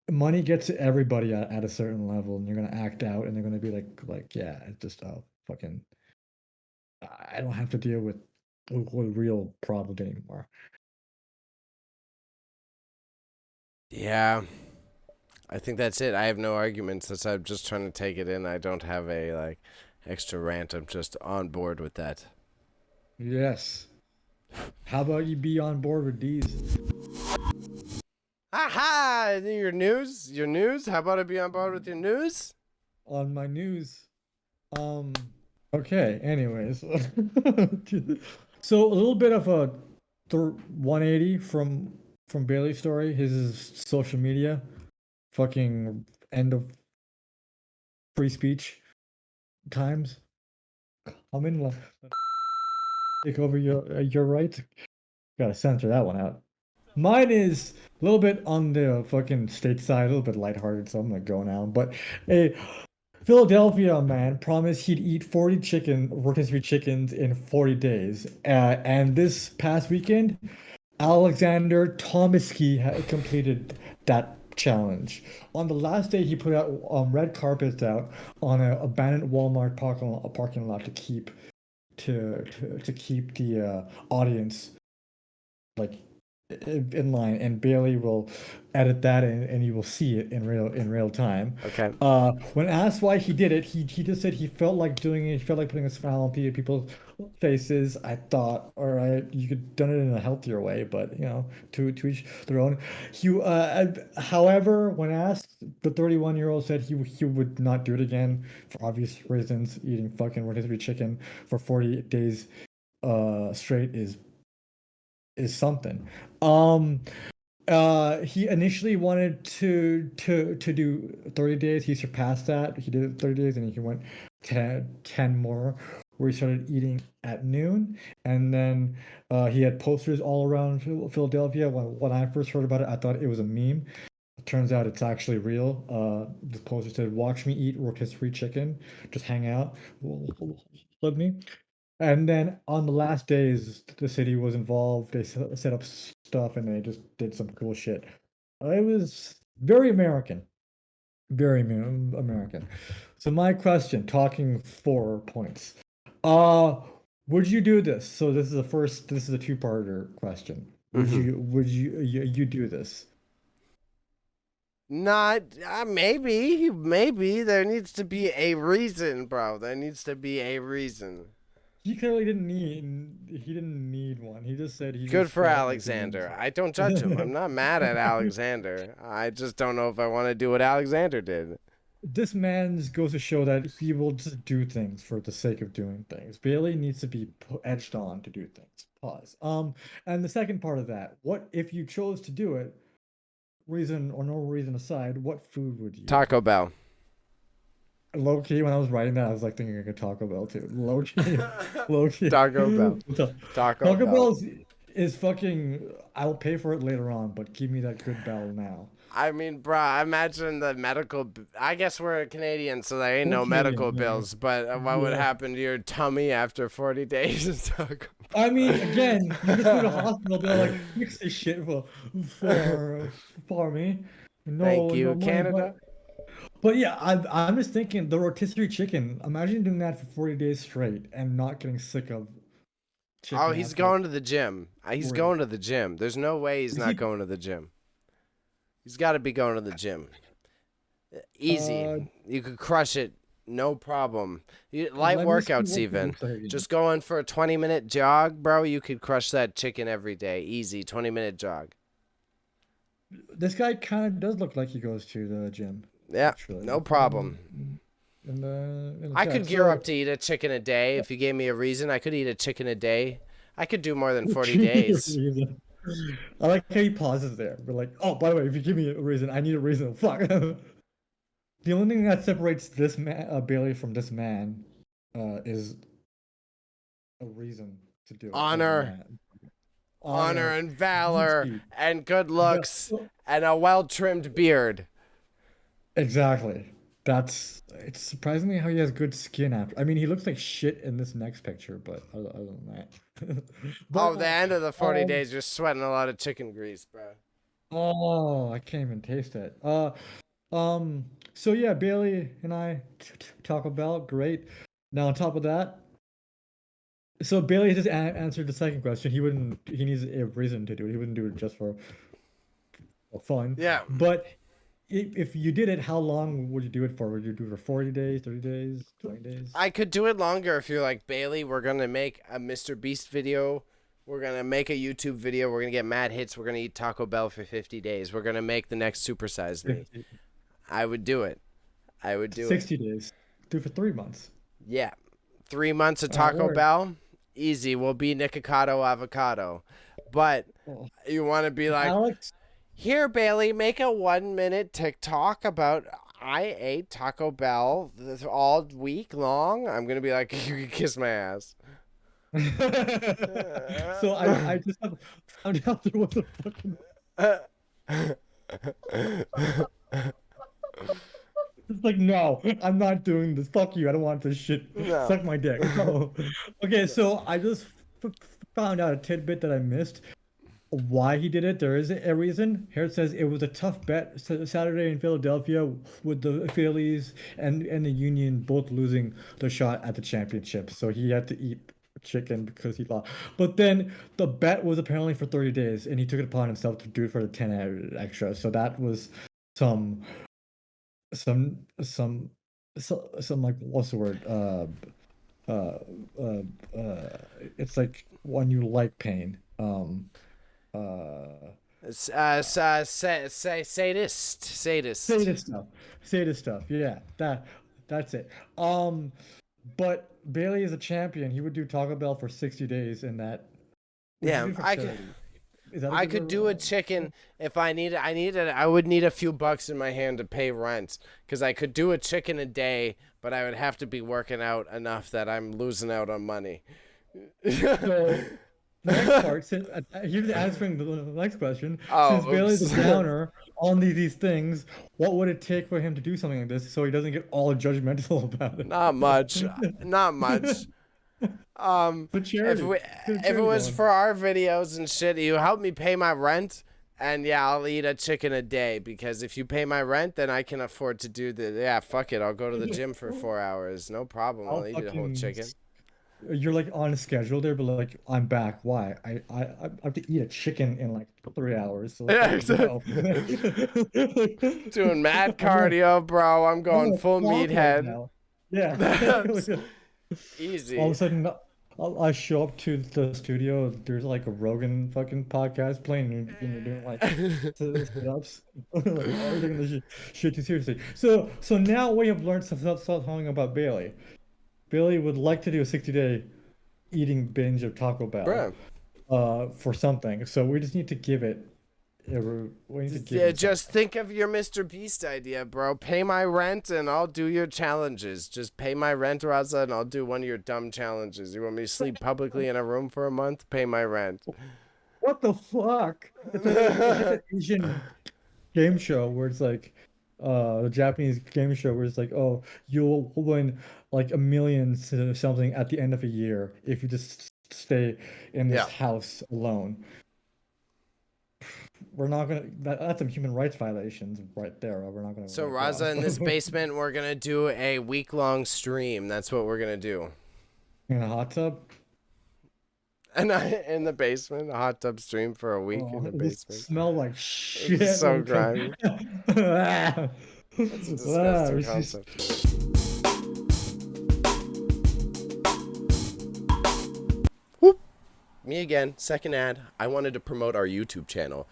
money gets to everybody at a certain level, and you're going to act out, and they're going to be like, yeah, it's just fucking. I don't have to deal with real problems anymore. Yeah, I think that's it. I have no arguments. Since I'm just trying to take it in. I don't have a like extra rant. I'm just on board with that. Yes. How about you be on board with these Aha! Your news? Your news? How about I be on board with your news? on my news? Um, okay, anyways. So a little bit of a 180 from Bailey's story. His is social media, fucking end of free speech times. I'm in take over your rights. Gotta censor that one out. Mine is a little bit on the fucking state side, a little bit lighthearted, so I'm gonna go now. But a Philadelphia man promised he'd eat 40 rotisserie chickens in 40 days. And this past weekend, Alexander Tomiski had completed that challenge. On the last day, he put out red carpets out on an abandoned Walmart parking lot to keep the audience like in line, and Bailey will edit that and you will see it in real time. Okay. When asked why he did it, he just said he felt like doing it. He felt like putting a smile on people's faces. I thought, all right, you could done it in a healthier way, but to each their own. However, when asked, the 31-year-old said he would not do it again for obvious reasons. Eating fucking rotisserie chicken for 40 days straight is something. Um, he initially wanted to do 30 days. He surpassed that. He did 30 days, and he went 10 more, where he started eating at noon. And then he had posters all around Philadelphia. When I first heard about it, I thought it was a meme. It turns out it's actually real. The poster said, "Watch me eat rotisserie chicken. Just hang out with me." And then on the last days, the city was involved. They set up stuff, and they just did some cool shit. It was very American, very American. So my question, talking 4 points. Uh, would you do this? So this is the first. This is a two-parter question. Mm-hmm. Would you do this? Not maybe there needs to be a reason, bro. There needs to be a reason. He clearly didn't need one. He just said he Good just for felt like doing Alexander. I don't judge him. I'm not mad at Alexander. I just don't know if I want to do what Alexander did. This man goes to show that he will just do things for the sake of doing things. Bailey needs to be edged on to do things. Pause. And the second part of that, what if you chose to do it, reason or no reason aside, what food would you eat? Taco Bell. Low key, when I was writing that, I was like thinking like a Taco Bell too. Low key, low key. Taco Bell. Taco Taco Bell. Bell is fucking. I'll pay for it later on, but give me that good bell now. I mean, bro, I imagine the medical. I guess we're Canadian, so there ain't We're no medical Canadian, man. bills. But what would Yeah. happen to your tummy after 40 days of Taco I mean, again, you just go to hospital, they're like, fix this shit for for me. Thank No you, money, Canada. but yeah, I'm just thinking the rotisserie chicken. Imagine doing that for 40 days straight and not getting sick of Oh, chicken he's after going to the gym. He's 40. going to the gym. There's no way he's Is not he? going to the gym. He's got to be going to the gym. Uh, Easy. You could crush it. No problem. Light Let me see workouts what he even. looks like again. Just going for a 20-minute jog, bro. You could crush that chicken every day. Easy. 20-minute jog. This guy kind of does look like he goes to the gym, Yeah. actually. No problem. In the I chat. could gear So, up to eat a chicken a day. If you gave me a reason, I could eat a chicken a day. I could do more than 40 give me a days. reason. I like how he pauses there. We're like, oh, by the way, if you give me a reason, I need a reason. Fuck. The only thing that separates this man, Bailey, from this man, is a reason to do it. Like, Honor, man, honor, honor, and meat valor, speed. and good Yeah, looks, and a well-trimmed beard. exactly. It's surprising me how he has good skin after. I mean, he looks like shit in this next picture, but other than that. Oh, But the end of the 40 um, days, you're sweating a lot of chicken grease, bro. oh, I can't even taste it. Um, so yeah, Bailey and I Taco Bell, great. Now on top of that, so Bailey just answered the second question. He needs a reason to do it. He wouldn't do it just for fun. Yeah, But if you did it, how long would you do it for? Would you do it for 40 days, 30 days, 20 days? I could do it longer if you're like, Bailey, we're going to make a Mr. Beast video. We're going to make a YouTube video. We're going to get mad hits. We're going to eat Taco Bell for 50 days. We're going to make the next Super Size Me. 50, I would do it. I would do it. 60 days. Do it for 3 months. Yeah. 3 months of All right, Taco word. Bell, easy. We'll be Nikocado Avocado. But Oh, you want to be like, Alex, here, Bailey, make a 1-minute TikTok about I ate Taco Bell all week long. I'm going to be like, you can kiss my ass. so I just have found out there was a fucking. It's like, no, I'm not doing this. Fuck you. I don't want this shit. No. Suck my dick. No. Okay, so I just found out a tidbit that I missed. Why he did it? There is a reason. Here it says it was a tough bet Saturday in Philadelphia with the Phillies and the Union both losing the shot at the championship. So he had to eat chicken because he lost. But then the bet was apparently for 30 days, and he took it upon himself to do it for the 10 extra. So that was some some some some like what's the word uh uh it's like when you like pain uh Sadist. sadist stuff, sadist stuff, yeah, that's it. But Bailey is a champion. He would do Taco Bell for 60 days, and that would you Yeah, do it for I could. charity? Is that a I good could do a chicken if I need it. I would need a few bucks in my hand to pay rent because I could do a chicken a day, but I would have to be working out enough that I'm losing out on money. So the next part, since here's answering the next question. Oh, Since Bailey's oops. a downer on these things, what would it take for him to do something like this so he doesn't get all judgmental about it? Not much. Not much. For If charity. we, Get a if it charity was going. for our videos and shit, you help me pay my rent, and yeah, I'll eat a chicken a day because if you pay my rent, then I can afford to do the. Yeah, fuck it. I'll go to the gym for 4 hours. No problem. I'll I'll eat a whole chicken. You're like on a schedule there, but like I'm back. Why? I have to eat a chicken in like 3 hours. So like, Yeah, there you exactly. go. Doing mad I'm gonna, cardio, bro. I'm I'm going gonna full flop right meathead. now. Yeah. That's All of easy. a sudden, I show up to the studio. There's like a Rogan fucking podcast playing, and you're doing like sit-ups. Like, oh, they're taking this shit too seriously. So now we have learned some stuff talking about Bailey. Bailey would like to do a 60-day eating binge of Taco Bell, Bro, for something. So we just need to give it. We need to give yeah, him just something. think of your Mr. Beast idea, bro. Pay my rent and I'll do your challenges. Just pay my rent, Raza, and I'll do one of your dumb challenges. You want me to sleep publicly in a room for a month? Pay my rent. What the fuck? It's like an Asian game show where it's like the Japanese game show where it's like, oh, you'll win like a million something at the end of a year if you just stay in this Yeah. house alone. We're not gonna that's some human rights violations right there. We're not gonna So, work Raza, in this off. basement, we're going to do a week-long stream. That's what we're going to do. In a hot tub. And in the basement, a hot tub stream for a week in Oh, the it just basement. smell like shit so when it grimy. comes- That's a Ah, disgusting it's just- concept. Whoop. Me again, second ad. I wanted to promote our YouTube channel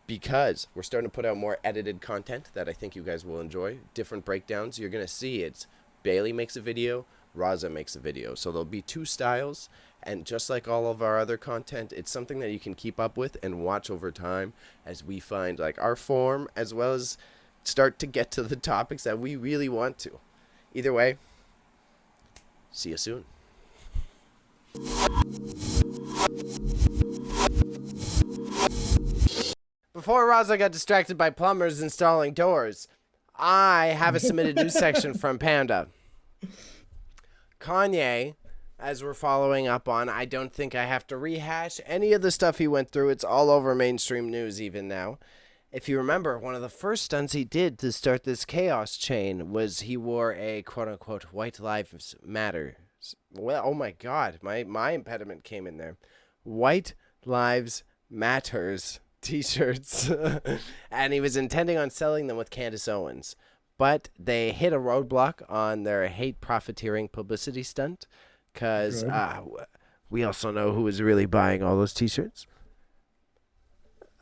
because we're starting to put out more edited content that I think you guys will enjoy. Different breakdowns. You're going to see it's Bailey makes a video, Raza makes a video. So there'll be two styles. And just like all of our other content, it's something that you can keep up with and watch over time as we find like our form, as well as start to get to the topics that we really want to. Either way, see you soon. Before Raza got distracted by plumbers installing doors, I have a submitted news section from Panda. Kanye, as we're following up on, I don't think I have to rehash any of the stuff he went through. It's all over mainstream news even now. If you remember, one of the first stunts he did to start this chaos chain was he wore a quote-unquote White Lives Matter. Well, oh my God, my impediment came in there. White Lives Matters t-shirts. And he was intending on selling them with Candace Owens. But they hit a roadblock on their hate profiteering publicity stunt because we also know who is really buying all those t-shirts.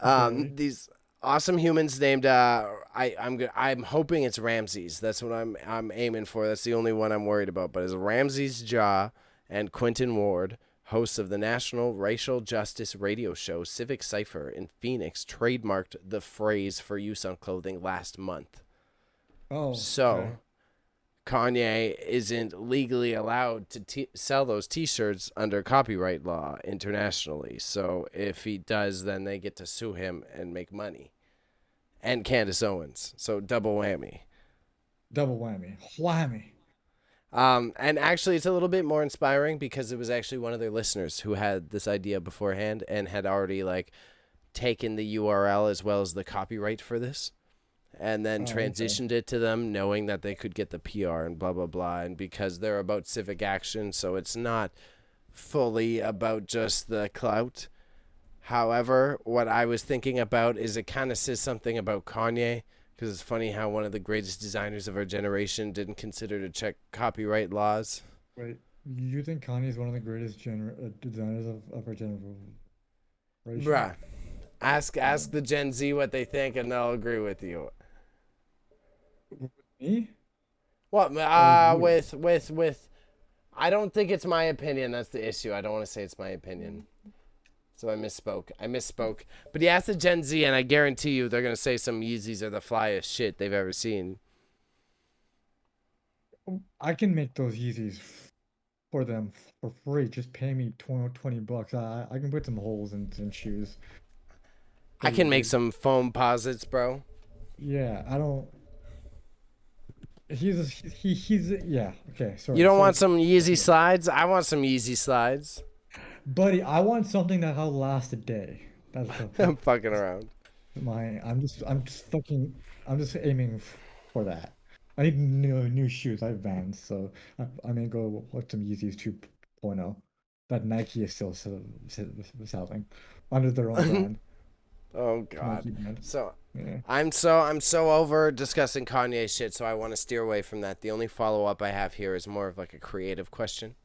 These awesome humans named I'm hoping it's Ramses. That's what I'm aiming for. That's the only one I'm worried about. But it's Ramses Ja and Quentin Ward, hosts of the national racial justice radio show Civic Cypher in Phoenix, trademarked the phrase for use on clothing last month. Oh, so okay. Kanye isn't legally allowed to sell those t-shirts under copyright law internationally. So if he does, then they get to sue him and make money. And Candace Owens. So double whammy. Double whammy. Whammy. And actually, it's a little bit more inspiring because it was actually one of their listeners who had this idea beforehand and had already like taken the URL as well as the copyright for this. And then transitioned it to them, knowing that they could get the PR and blah, blah, blah. And because they're about civic action, so it's not fully about just the clout. However, what I was thinking about is it kind of says something about Kanye, because it's funny how one of the greatest designers of our generation didn't consider to check copyright laws. Wait, you think Kanye is one of the greatest designers of our generation? Bruh, ask the Gen Z what they think, and they'll agree with you. Me? What? With I don't think it's my opinion. That's the issue. I don't want to say it's my opinion. So I misspoke. But you ask the Gen Z, and I guarantee you they're going to say some Yeezys are the flyest shit they've ever seen. I can make those Yeezys for them for free. Just pay me $20. I can put some holes in shoes. I can make some foam posits, bro. Yeah, I don't. He's yeah, okay, sorry. You don't want some Yeezy slides? I want some Yeezy slides. Buddy, I want something that'll last a day. That's I'm fucking around. I'm just aiming for that. I need new shoes. I have Vans, so I may go with some Yeezys 2.0 that Nike is still selling under their own brand. Oh God. So yeah. I'm so over discussing Kanye shit, so I want to steer away from that. The only follow-up I have here is more of like a creative question.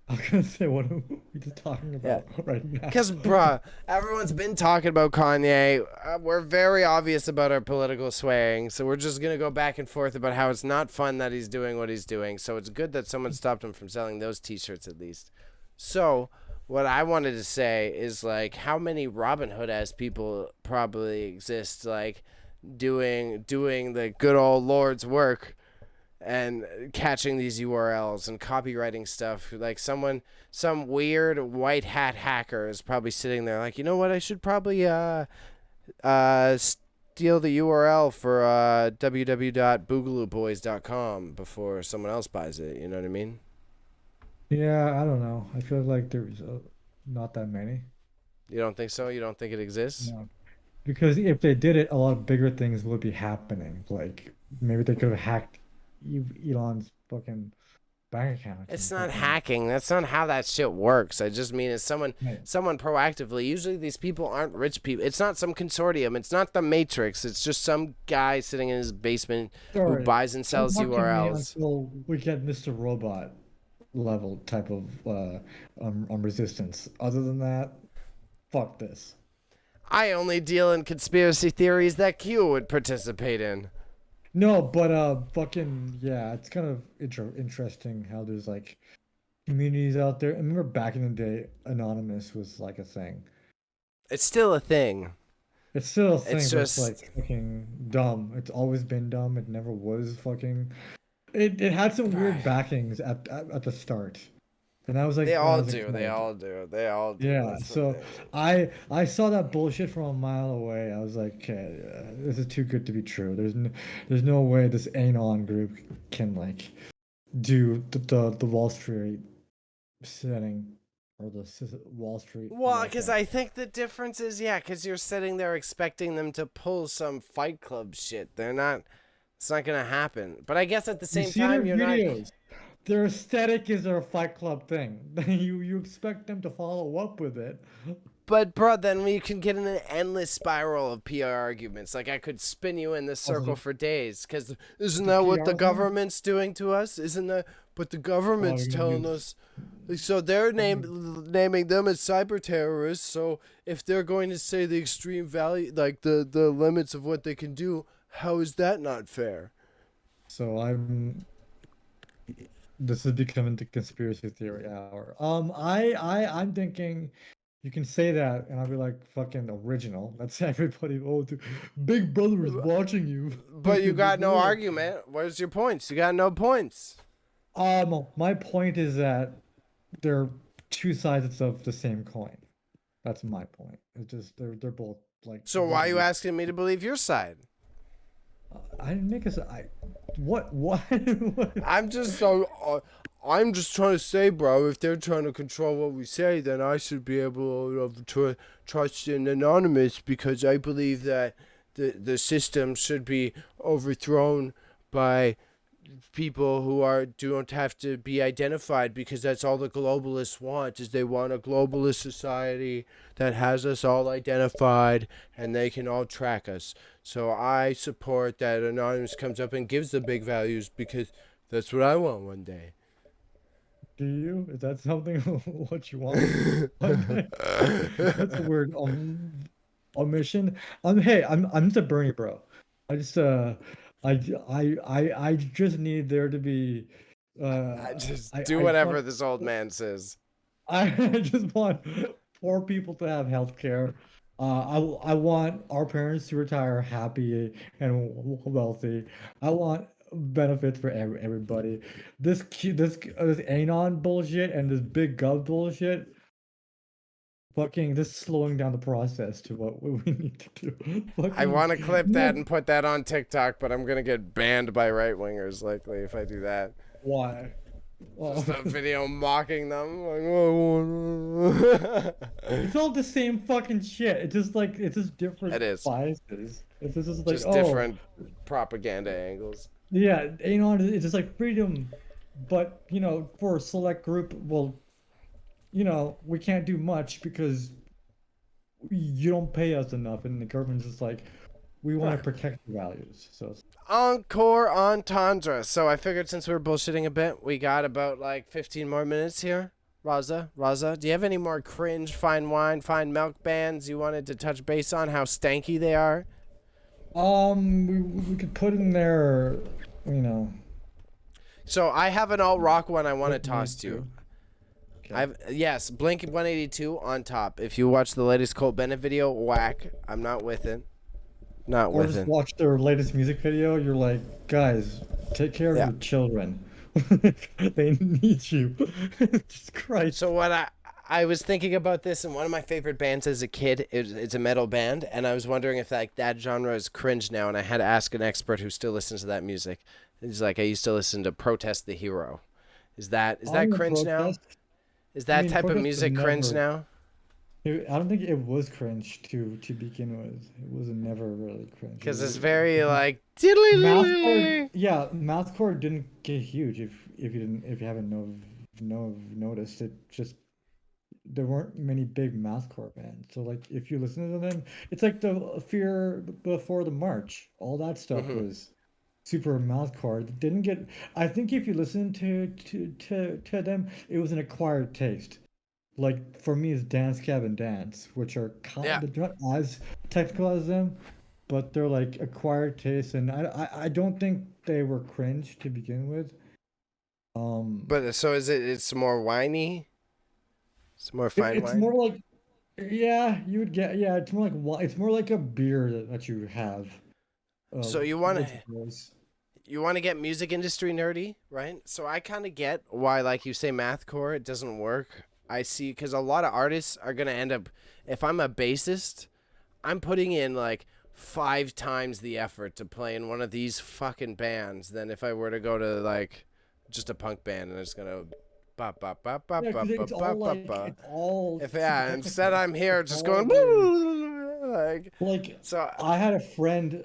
I was gonna say, what are we just talking about right now? Because, bruh, everyone's been talking about Kanye. We're very obvious about our political swaying, so we're just gonna go back and forth about how it's not fun that he's doing what he's doing. So it's good that someone stopped him from selling those T-shirts at least. So what I wanted to say is, like, how many Robin Hood-ass people probably exist, like, doing the good old Lord's work and catching these URLs and copywriting stuff. Like, some weird white hat hacker is probably sitting there like, you know what, I should probably steal the URL for www.boogalooboys.com before someone else buys it. You know what I mean? Yeah, I don't know. I feel like there's not that many. You don't think so? You don't think it exists? No. Because if they did it, a lot of bigger things would be happening. Like, maybe they could have hacked Elon's fucking bank account. It's not hacking. That's not how that shit works. I just mean it's someone proactively. Usually these people aren't rich people. It's not some consortium. It's not the Matrix. It's just some guy sitting in his basement who buys and sells URLs. Until we get Mr. Robot level type of resistance. Other than that, fuck this. I only deal in conspiracy theories that Q would participate in. No, but fucking yeah, it's kind of interesting how there's like communities out there. I remember back in the day, anonymous was like a thing. It's still a thing. It's still a It's thing, but it's like just fucking dumb. It's always been dumb. It never was fucking. It had some weird backings at the start, and I was they like when I all was a do. They kid. all do. They all do. Yeah, That's the so thing. I saw that bullshit from a mile away. I was like, okay, this is too good to be true. There's no way this Anon group can like do the Wall Street setting or the Wall Street Well, because welcome. I think the difference is, yeah, because you're sitting there expecting them to pull some Fight Club shit. They're not. It's not gonna happen. But I guess at the You same see their time, you're not. videos. Their aesthetic is their Fight Club thing. You expect them to follow up with it. But bro, then we can get in an endless spiral of PR arguments. Like I could spin you in this Also, circle for days. Because isn't the that what the PR thing. government's doing to us? Isn't that? But the Oh, government's you're gonna telling use. us. So they're Oh, naming them as cyber terrorists. So if they're going to say the extreme value, like the limits of what they can do, how is that not fair? so I'm. This is becoming the conspiracy theory hour. I'm thinking you can say that, and I'll be like fucking original. That's everybody. Oh, Big Brother is watching you. But you Fucking got Big no Brother. argument. Where's your points? You got no points. My point is that they're two sides of the same coin. That's my point. It's just they're both like So why are you widely. asking me to believe your side? I didn't make us. I what what? I'm just trying to say, bro. If they're trying to control what we say, then I should be able to trust in anonymous because I believe that the system should be overthrown by people who don't have to be identified because that's all the globalists want is they want a globalist society that has us all identified and they can all track us. So I support that anonymous comes up and gives the big values because that's what I want one day. Do you? Is that something what you want? That's a weird omission. Hey, I'm just a Bernie bro. I just I just need there to be I just do I just want whatever this old man says. I just want poor people to have health care. I want our parents to retire happy and wealthy. I want benefits for everybody. This Anon bullshit and this big gov bullshit, fucking this slowing down the process to what we need to do. I Fucking want to clip that no, and put that on TikTok, but I'm gonna get banned by right wingers likely if I do that. why? Well, Just a video mocking them. Like, oh. it's all the same fucking shit. It's just different It is. biases. It's just like, Just oh, different propaganda angles. yeah, Anon it's just like freedom, but for a select group, well, we can't do much because you don't pay us enough, and the government's just like, we want Right. to protect your values. So Encore entendre. So I figured since we were bullshitting a bit, we got about like 15 more minutes here. Raza, do you have any more cringe, fine wine, fine milk bands you wanted to touch base on how stanky they are? we could put in there, you know, So I have an alt rock one I want to what we toss need to you. to. Okay. I've yes, Blink 182 on top. If you watch the latest Colt Bennett video, whack. I'm not with it. Not Or with just it. watch their latest music video. You're like, guys, take care of Yeah. your children. They need you. Jesus Christ. So what I was thinking about this, and one of my favorite bands as a kid it's a metal band, and I was wondering if that genre is cringe now, and I had to ask an expert who still listens to that music. He's like, I used to listen to Protest the Hero. Is that On the cringe now? protest, Is I that mean, type of protest was music cringe never. now? I don't think it was cringe to begin with. It was never really cringe. Because it's very like Mathcore, diddly. yeah, Mathcore didn't get huge if you haven't noticed it. Just there weren't many big Mathcore bands. So like if you listen to them, it's like the Fear Before the March. All that stuff Hmm. was super Mathcore. It didn't get. I think if you listen to them, it was an acquired taste. Like for me, it's Dance Gavin Dance, which are Yeah. they're not as technical as them, but they're like acquired taste, and I don't think they were cringe to begin with. But so is it? It's more whiny. It's more fine It's more wine. like, yeah, you would get, yeah, it's more like it's more like a beer that you have So with boys. you want to get music industry nerdy, right? So I kind of get why, like you say, mathcore it doesn't work. I see because a lot of artists are gonna end up. If I'm a bassist, I'm putting in like 5 times the effort to play in one of these fucking bands than if I were to go to like just a punk band and it's gonna ba ba ba ba Yeah, ba because ba it's all ba ba like ba. it's all If super yeah, instead technical. I'm here It's just all going very like like so. I had a friend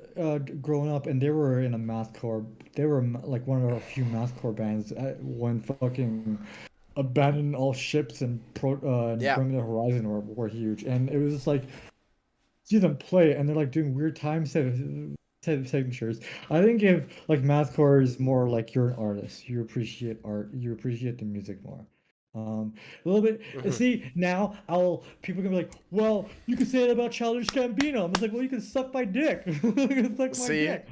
growing up, and they were in a mathcore. They were like one of our few mathcore bands when fucking abandon all ships and Yeah. bring the horizon were huge, and it was just like see them play, and they're like doing weird signatures. I think if like mathcore is more like you're an artist, you appreciate art, you appreciate the music more. A little bit. Hmm. See, now I'll people can be like, well, you can say it about Childish Gambino. I'm just like, well, you can suck my dick. You can suck my See, dick.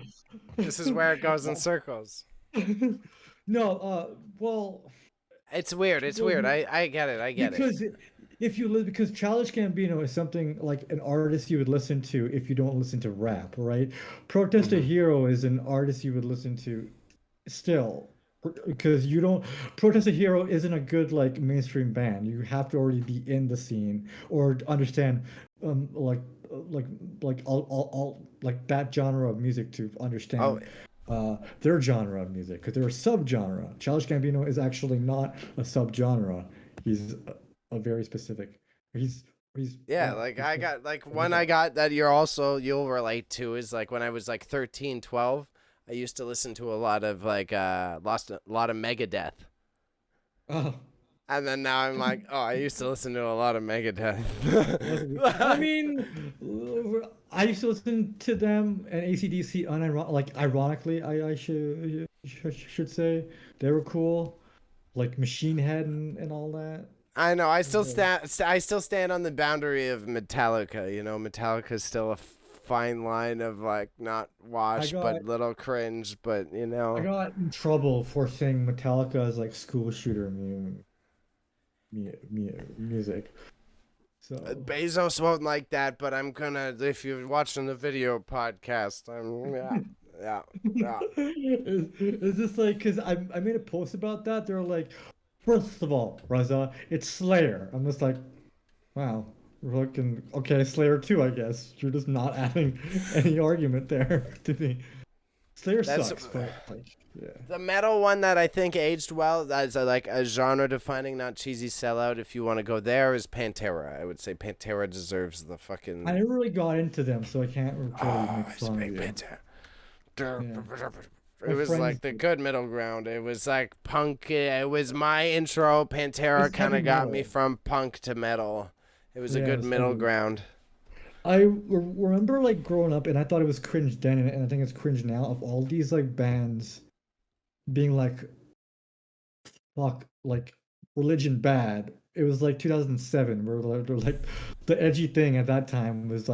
this is where it goes in circles. No, well, It's weird. It's well, weird. I get it. I get it. because if you because Childish Gambino is something like an artist you would listen to if you don't listen to rap, right? Protest a Hmm. Hero is an artist you would listen to still because you don't Protest a Hero isn't a good like mainstream band. You have to already be in the scene or understand um like like all like that genre of music to Oh, understand their genre of music because they're a subgenre. Childish Gambino is actually not a subgenre. He's a very specific. He's yeah. yeah. Like He's I got like a good one I guy. got that you'll relate to is like when I was like 13, 12. I used to listen to a lot of like lost a lot of Megadeth. Oh, And then now I'm like, oh, I used to listen to a lot of I Megadeth. mean, I used to listen to them and AC/DC like ironically, I should say they were cool, like Machine Head and all that. I know. I still Yeah. stand. I still stand on the boundary of Metallica. You know, Metallica's still a fine line of like not I wash, got but little cringe. But you I know, got in trouble for saying Metallica is like school shooter music. So Bezos won't like that. But I'm gonna. If you're watching the video podcast, yeah, yeah. it's just like because I made a post about that. They're like, first of all, Raza, it's Slayer. I'm just like, wow, we're looking okay, Slayer too, I guess. You're just not adding any argument there to me. Slayer That's sucks, but like, yeah. the metal one that I think aged well. That's like a genre defining, not cheesy sellout. If you want to go there, is Pantera. I would say Pantera deserves the I fucking. never really got into them, so I can't really Oh, make it's a fun of big you. Pantera. Yeah, It my was friends, like the good middle ground. It was like punk. It was my intro. Pantera it's kind heavy of got me metal. from punk to metal. It was a Yeah, good it's middle heavy. ground. Remember like growing up, and I thought it was cringe then, and I think it's cringe now of all these like bands being like fuck like religion bad. It was like 2007 where like the edgy thing at that time was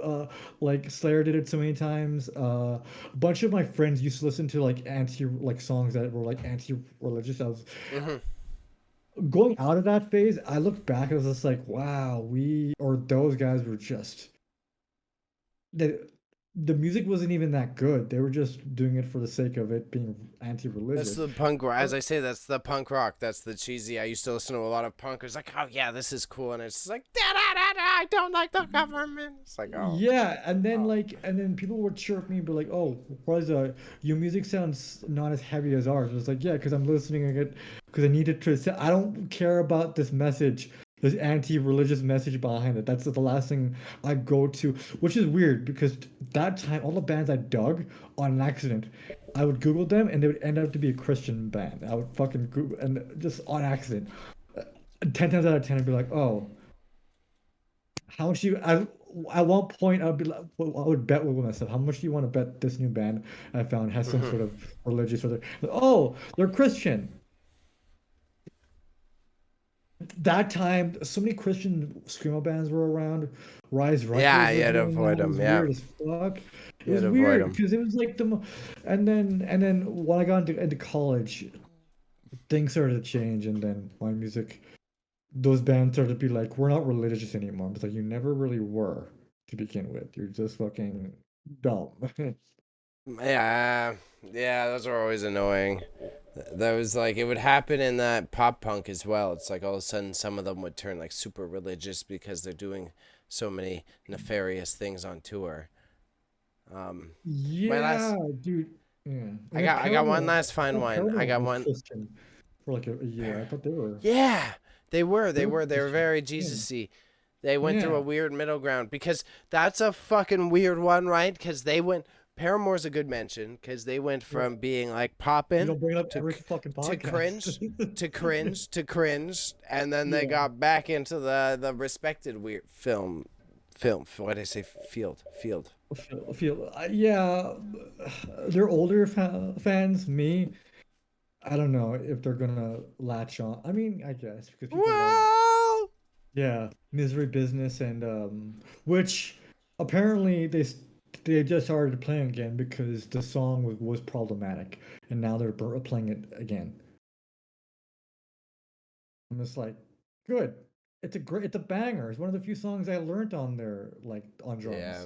uh like Slayer did it so many times. A bunch of my friends used to listen to like anti like songs that were like anti-religious. I was Hmm. going out of that phase. I looked back, I was just like, wow, we or those guys were just the the music wasn't even that good. They were just doing it for the sake of it being That's anti-religious. the punk rock. As I say, that's the punk rock. That's the cheesy. I used to listen to a lot of punk. It was like, oh yeah, this is cool, and it's like, da da da da. I don't like the government. It's like, oh, Yeah, oh. and then people would chirp me and be like, "Oh, Raza, your music sounds not as heavy as ours." It's like, yeah, because I'm listening to it because I needed to. I don't care about this message, this anti-religious message behind it. That's the last thing I go to, which is weird because that time all the bands I dug on an accident, I would Google them and they would end up to be a Christian band. I would fucking Google and just on accident, 10 times out of 10, I'd be like, "Oh." How much do you? At one point, I'd be like, well, I would bet with myself. How much do you want to bet this new band I found has some Hmm. sort of religious or oh, they're Christian. That time, so many Christian screamo bands were around. Rise Yeah, Records you was had to doing that. avoid It them. was Yeah, weird as fuck. It you had was to avoid weird them. because it was like and then when I got into college. things started to change, and then my music, those bands started to be like, we're not religious anymore. It's like you never really were to begin with. You're just fucking dumb. Yeah, yeah, those are always annoying. That was like it would happen in that pop punk as well. It's like all of a sudden some of them would turn like super religious because they're doing so many nefarious things on tour. My Yeah, last, dude. Yeah. And then I got one Paramore, last I fine thought one. I Paramore got was one. Christian for like a year. I thought they were Yeah, they were they were Christian. very Yeah. Jesus-y. They went through Yeah. a weird middle ground because that's a fucking weird one, right? Because they went. Paramore's a good mention because they went Yeah. from being like You poppin' don't bring it up to every fucking to podcast. cringe to cringe, and then they Yeah. got back into the respected weird film. What did I say? Field. Yeah, they're older fans. Me, I don't know if they're gonna latch on. I mean, I guess because people like, Whoa! yeah, Misery Business and which apparently they just started playing again because the song was problematic, and now they're playing it again. I'm just like, good. It's a banger. It's one of the few songs I learned on there, like on drums. Yeah.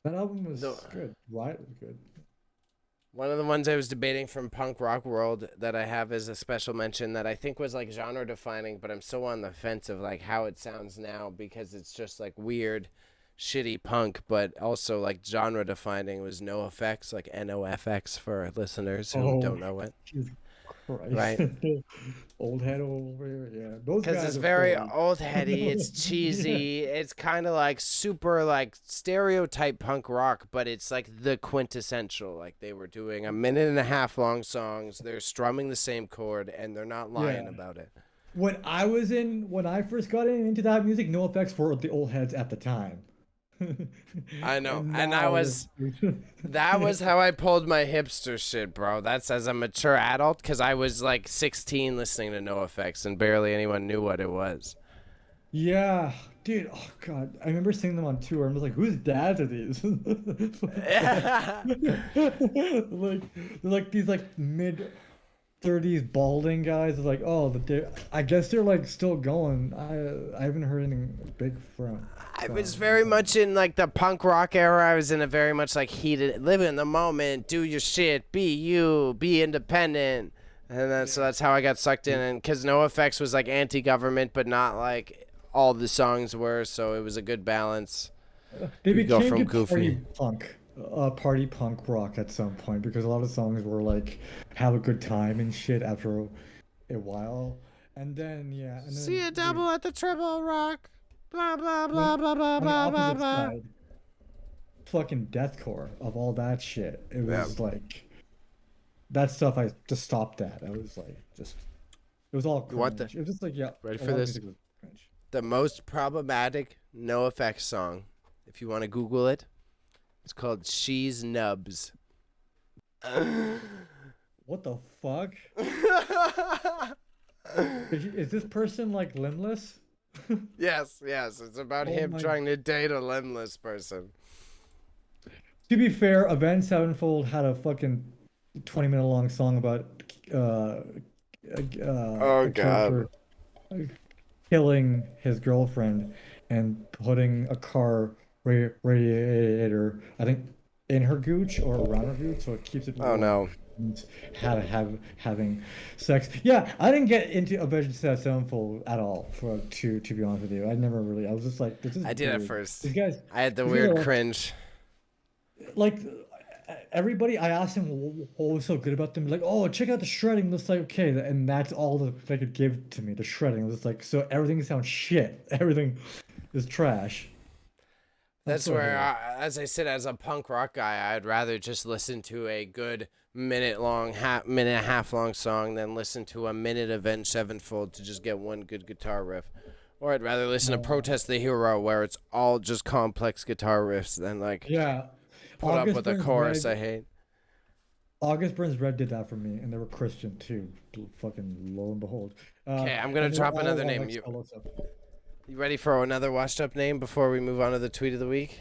That album The was good. Right, was good. One of the ones I was debating from punk rock world that I have as a special mention that I think was like genre defining, but I'm so on the fence of like how it sounds now because it's just like weird, shitty punk, but also like genre defining was No Effects, like NOFX for listeners who Oh, don't know it, Jesus Christ. right? Old head over here. Yeah, those Because it's guys are very funny. old heady, it's Yeah. cheesy, it's kind of like super like stereotype punk rock, but it's like the quintessential. Like they were doing a minute and a half long songs, they're strumming the same chord, and they're not lying Yeah. about it. When I first got into that music, no effects were the old heads at the time. I know, And and now that yeah. was how I pulled my hipster shit, bro. That's as a mature adult, because I was like 16 listening to No Effects, and barely anyone knew what it was. Yeah, dude. Oh God, I remember seeing them on tour. I'm just like, whose dads are these? Like, they're like these like mid 30s balding guys. It's like, oh, I guess they're like still going. I haven't heard anything big I was from very them. much in like the punk rock era. I was in a very much like heated, live in the moment, do your shit, be you, be independent, and then so Yeah. that's how I got sucked in. And because No Effects was like anti-government, but not like all the songs were, so it was a good balance. They You go became from good goofy. party punk rock at some point because a lot of songs were like have a good time and shit after a while. And then yeah, and See then a dude, double at the triple rock. Blah blah when blah blah blah on the blah blah opposite blah. side, fucking deathcore of all that shit. It Yeah. was like that stuff I just stopped at. I was like just it was all You want the cringe. It was just like yeah, ready a for lot of this? music was cringe. The most problematic No Effects song. If you want to Google it, it's called "She's Nubs." What the fuck? Is this person like limbless? Yes, yes. It's about Oh him my. trying to date a limbless person. To be fair, Avenged Sevenfold had a fucking 20-minute long song about uh, Oh a God. character killing his girlfriend and putting a car radiator, I think, in her gooch or around her gooch, so it keeps it Oh warm. no. And having sex. Yeah, I didn't get into Avenged Sevenfold at all. To be honest with you, I never really. I was just like, this is I did at weird. first. These guys, I had the these guys are weird cringe. like everybody. I asked him what was so good about them. Like, oh, check out the shredding. It's like okay, and that's all that they could give to me. The shredding. It was like so everything sounds shit. Everything is trash. I'm That's so where, hated. as I said, as a punk rock guy, I'd rather just listen to a good minute and a half long song than listen to a minute of Avenged Sevenfold to just get one good guitar riff. Or I'd rather listen to Uh, Protest the Hero where it's all just complex guitar riffs than like yeah, put up August with a Burns chorus Red. I hate. August Burns Red did that for me, and they were Christian too. Fucking lo and behold. Okay, I'm gonna And they were drop all another on name. like solo stuff. You ready for another washed up name before we move on to the tweet of the week?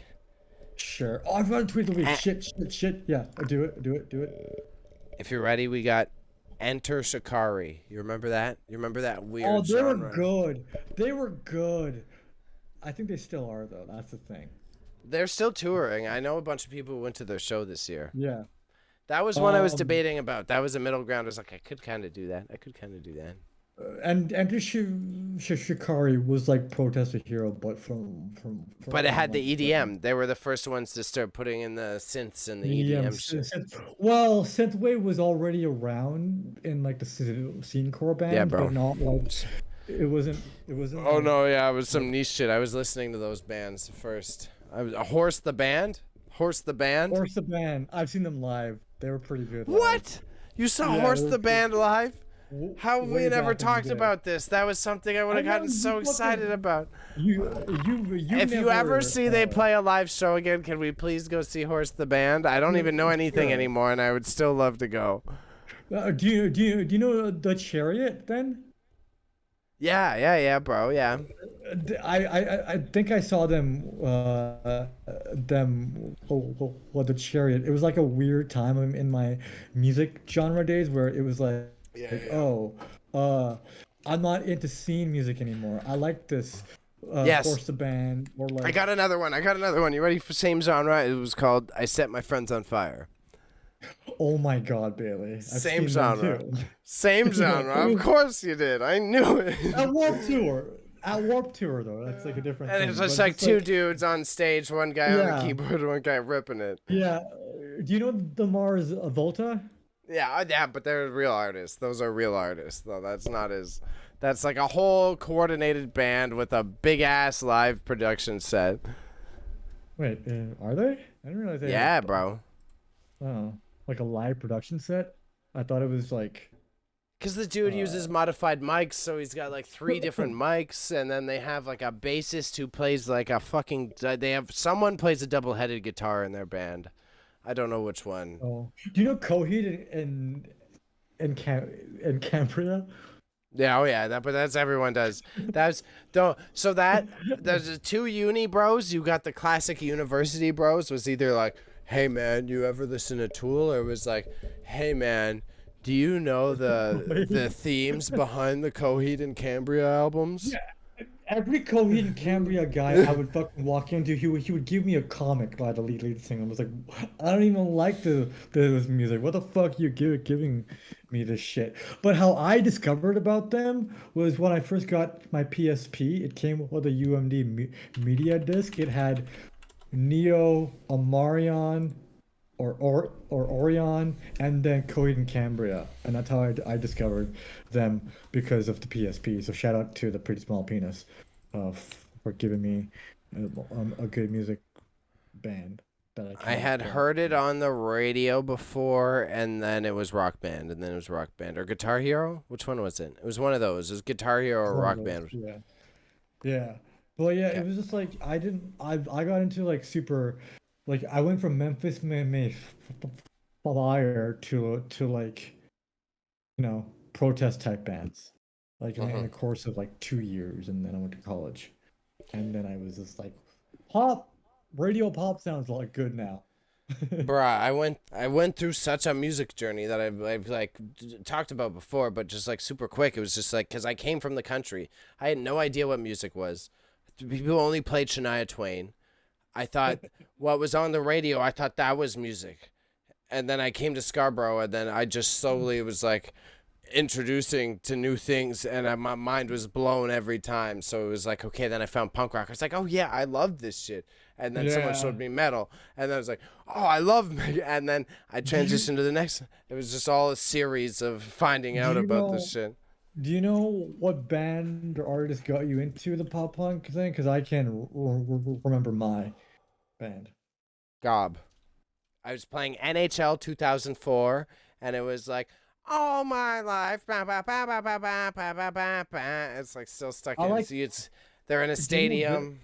Sure. Oh, I've got a tweet of the week. Ah, Shit. Yeah, do it. if you're ready, we got Enter Shikari. You remember that? You remember that weird Oh, they were genre? good. They were good. I think they still are though. That's the thing. They're still touring. I know a bunch of people who went to their show this year. Yeah. That was one I was debating about. That was a middle ground. I was like, I could kind of do that. I could kind of do that. And Shikari was like protest a hero, but from But it had like, the EDM. They were the first ones to start putting in the synths and the EDM shit. Well, synthwave was already around in like the scene core bands, Yeah, bro. but not like it wasn't. It wasn't. Oh like, no, yeah, it was some niche shit. I was listening to those bands first. I was a Horse the band. Horse the band. Horse the band. I've seen them live. They were pretty good. Live. What? You saw Yeah, Horse they were the band live? How have we way never back in the talked day. about this? That was something I would have I know, gotten so you fucking- excited about. You If you ever never, see they play a live show again, can we please go see Horse the band? I don't even know anything sure. anymore, and I would still love to go. Do you know the Chariot then? Yeah, bro. Yeah. I think I saw them the Chariot. It was like a weird time in my music genre days where it was like I'm not into scene music anymore. I like this Yes. Horse the band or like I got another one. You ready for same genre? It was called I Set My Friends on Fire. oh my God, Bailey. I've Same seen them genre. too. Same genre. Of course you did. I knew it. At Warped Tour though, that's like a different And thing. it's just but like two dudes on stage, one guy on Yeah. the keyboard, one guy ripping it. Yeah. Do you know the Mars Volta? Yeah, but they're real artists. Those are real artists, though. That's like a whole coordinated band with a big ass live production set. Wait, are they? I didn't realize they. Yeah, bro. Oh, like a live production set? I thought it was like. Because the dude uses modified mics, so he's got like 3 different mics, and then they have like a bassist who plays like a fucking. They have someone plays a double-headed guitar in their band. I don't know which one. Oh, do you know Coheed and Cambria? Yeah, oh yeah, but that's everyone does. There's the 2 uni bros. You got the classic university bros. Was either like, hey man, you ever listen to Tool, or it was like, hey man, do you know the themes behind the Coheed and Cambria albums? Every Coheed and Cambria guy I would fucking walk into, he would give me a comic by the lead singer. I was like, I don't even like this music. What the fuck you giving me this shit? But how I discovered about them was when I first got my PSP. It came with a UMD media disc. It had Neo, Omarion, or Orion, and then Coheed and Cambria, and that's how I discovered them because of the PSP. So shout out to the Pretty Small Penis for giving me a good music band that I had heard it on the radio before, and then it was Rock Band, and then it was Rock Band or Guitar Hero. Which one was it? It was one of those. It was Guitar Hero or Rock Band. Yeah. Well, yeah, it was just like I got into like super. Like I went from Memphis May Fire to like, protest type bands, like in the course of like 2 years, and then I went to college, and then I was just like, radio pop sounds like good now. Bruh, I went through such a music journey that I've like talked about before, but just like super quick. It was just like because I came from the country, I had no idea what music was. People only played Shania Twain. I thought what was on the radio, I thought that was music. And then I came to Scarborough, and then I just slowly was like introducing to new things, and my mind was blown every time. So it was like, okay, then I found punk rock. I was like, oh yeah, I love this shit. And then someone showed me metal, and then I was like, oh, I love me. And then I transitioned to the next. It was just all a series of finding out about this shit. Do you know what band or artist got you into the pop punk thing? Because I can remember my band. Gob. I was playing NHL 2004, and it was like, all my life. Bah, bah, bah, bah, bah, bah, bah, bah, bah, bah. It's like still stuck in. See, they're in a stadium.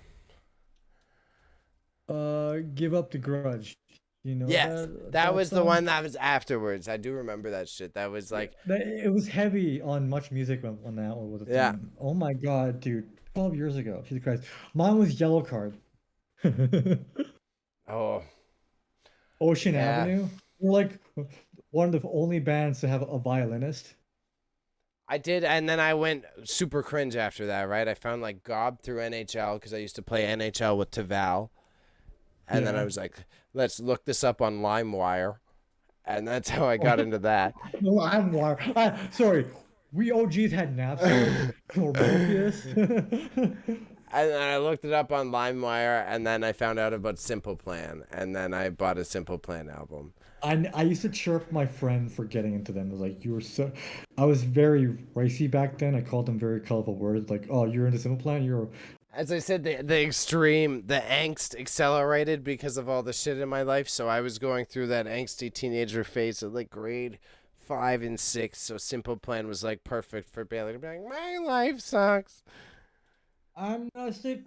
Give Up the Grudge. You know that was the one that was afterwards. I do remember that shit. That was like it was heavy on Much Music when that one was a thing. Yeah. Oh my God, dude! 12 years ago. Jesus Christ. Mine was Yellow Card. Oh. Ocean Avenue. We're like one of the only bands to have a violinist. I did, and then I went super cringe after that, right? I found like Gob through NHL because I used to play NHL with Taval. And then I Yeah. was like, let's look this up on LimeWire. And that's how I got into that. No, sorry. We OGs had Napster or Morpheus. And then I looked it up on LimeWire, and then I found out about Simple Plan, and then I bought a Simple Plan album. I used to chirp my friend for getting into them. I was like, you were so. I was very racy back then. I called them very colorful words like, oh, you're into Simple Plan. You're. As I said, the angst accelerated because of all the shit in my life. So I was going through that angsty teenager phase of like grade 5 and 6. So Simple Plan was like perfect for Bayley to be like, my life sucks. I'm just a kid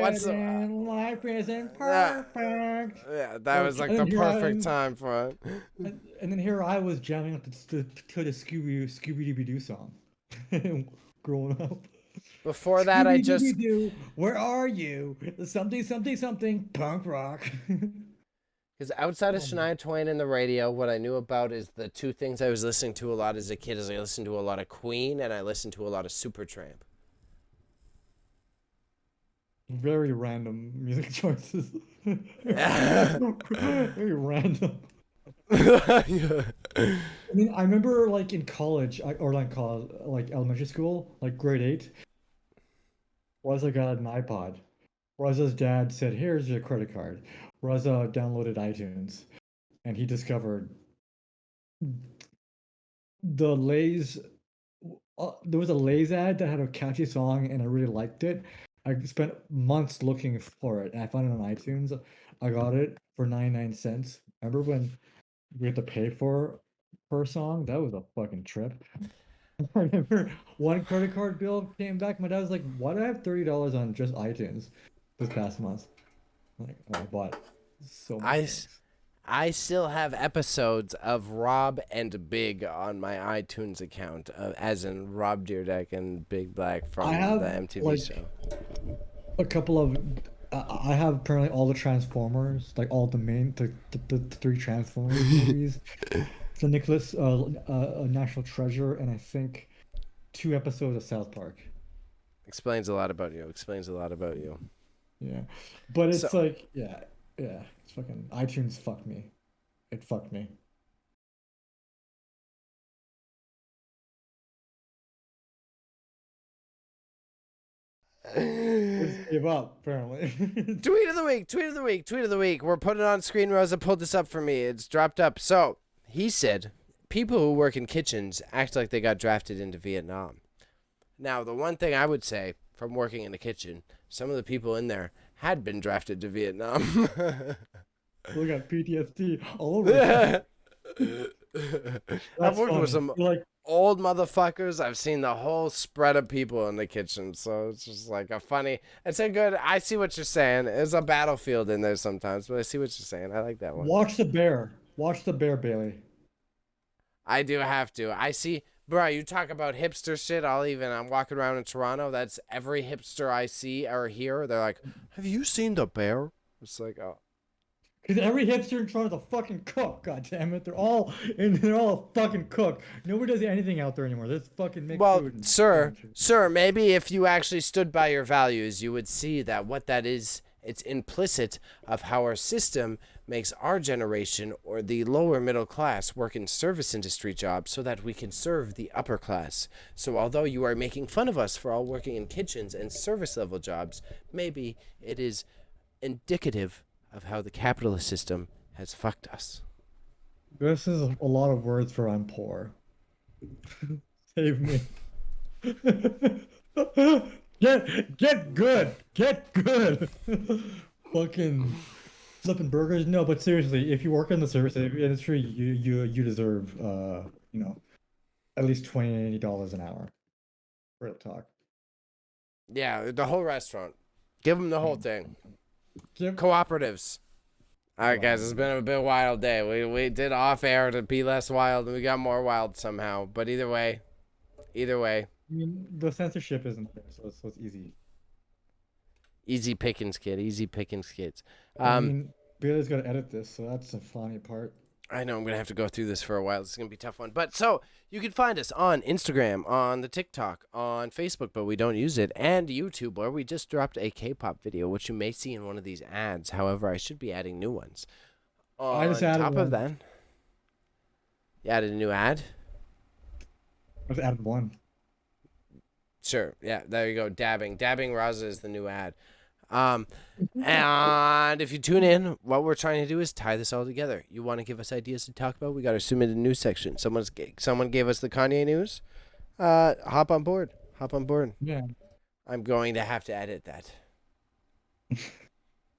what's the- and life isn't perfect. Yeah, that was like And the then perfect time for it. And then here I was jamming up to the Scooby-Doo song, growing up. Before that, I just Scooby-Doo, where are you? Something, something, something, punk rock. because outside of Oh, Shania Twain and the radio, what I knew about is the two things I was listening to a lot as a kid. Is I listened to a lot of Queen and I listened to a lot of Supertramp. very random music choices. Very random. Yeah. I mean, I remember like in college, or like college, like elementary school, like grade 8, Raza got an iPod. Raza's dad said, "Here's your credit card." Raza downloaded iTunes, and he discovered the Lay's. There was a Lay's ad that had a catchy song, and I really liked it. I spent months looking for it, and I found it on iTunes. I got it for 99 cents. Remember when we had to pay for per song? That was a fucking trip. I remember one credit card bill came back. My dad was like, "Why do I have $30 on just iTunes this past month?" I'm like, oh, I bought so many I, things. I still have episodes of Rob and Big on my iTunes account, as in Rob Dyrdek and Big Black from I have the MTV like show. a couple of. I have apparently all the Transformers, like all the main, the three Transformers movies. The Nicholas, National Treasure, and I think 2 episodes of South Park. Explains a lot about you. Explains a lot about you. Yeah, but So it's like, yeah, yeah, it's fucking iTunes fucked me. It fucked me. I just gave up, apparently. tweet of the week, tweet of the week, tweet of the week. We're putting it on screen. Rosa pulled this up for me. It's dropped up. So he said, people who work in kitchens act like they got drafted into Vietnam. Now, the one thing I would say from working in the kitchen, some of the people in there had been drafted to Vietnam. We got PTSD all over again. I've That's worked with funny. some Like, old motherfuckers. I've seen the whole spread of people in the kitchen. So it's just like a funny, it's a good, I see what you're saying. There's a battlefield in there sometimes, but I see what you're saying. I like that one. watch the bear. Watch the bear, Bailey. I do have to. I see, bro, you talk about hipster shit. I'm walking around in Toronto. That's every hipster I see or hear. They're like, have you seen the bear? It's like, oh. Because every hipster in Toronto's a fucking cook, god damn it. They're all a fucking cook. Nobody does anything out there anymore. They just fucking make Well, food and sir, maybe if you actually stood by your values, you would see that what that is, it's implicit of how our system makes our generation or the lower middle class work in service industry jobs so that we can serve the upper class. So although you are making fun of us for all working in kitchens and service level jobs, maybe it is indicative of how the capitalist system has fucked us. This is a lot of words for I'm poor. Save me. Get good. Get good. Fucking flipping burgers. No, but seriously, if you work in the service industry, you deserve you know, at least $20 an hour. Real talk. Yeah, the whole restaurant. Give them the whole thing. Yep. Cooperatives. All right, guys, it's been a bit wild day. We did off air to be less wild, and we got more wild somehow. But either way, I mean, the censorship isn't there, so it's easy. easy pickings, kid. Easy pickings, kids. I mean, Bailey's got to edit this, so that's the funny part. I know I'm going to have to go through this for a while. This is going to be a tough one. But so you can find us on Instagram, on the TikTok, on Facebook, but we don't use it, and YouTube, where we just dropped a K-pop video, which you may see in one of these ads. However, I should be adding new ones. I just On added top of one. that, you added a new ad? I just added one. Sure. Yeah, there you go. Dabbing. Dabbing Raza is the new ad. And if you tune in, what we're trying to do is tie this all together. You want to give us ideas to talk about? We got our submitted news section. Someone gave us the Kanye news. Hop on board. Hop on board. Yeah. I'm going to have to edit that.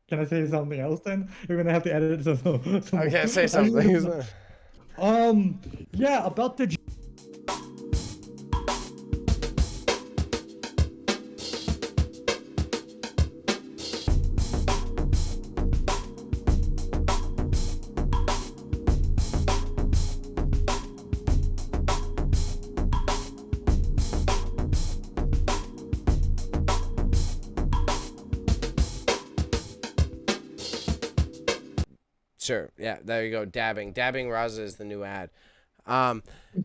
Can I say something else then? You're gonna have to edit it. Okay, say something. Yeah, about the. Sure. Yeah, there you go. Dabbing. Dabbing Raza is the new ad.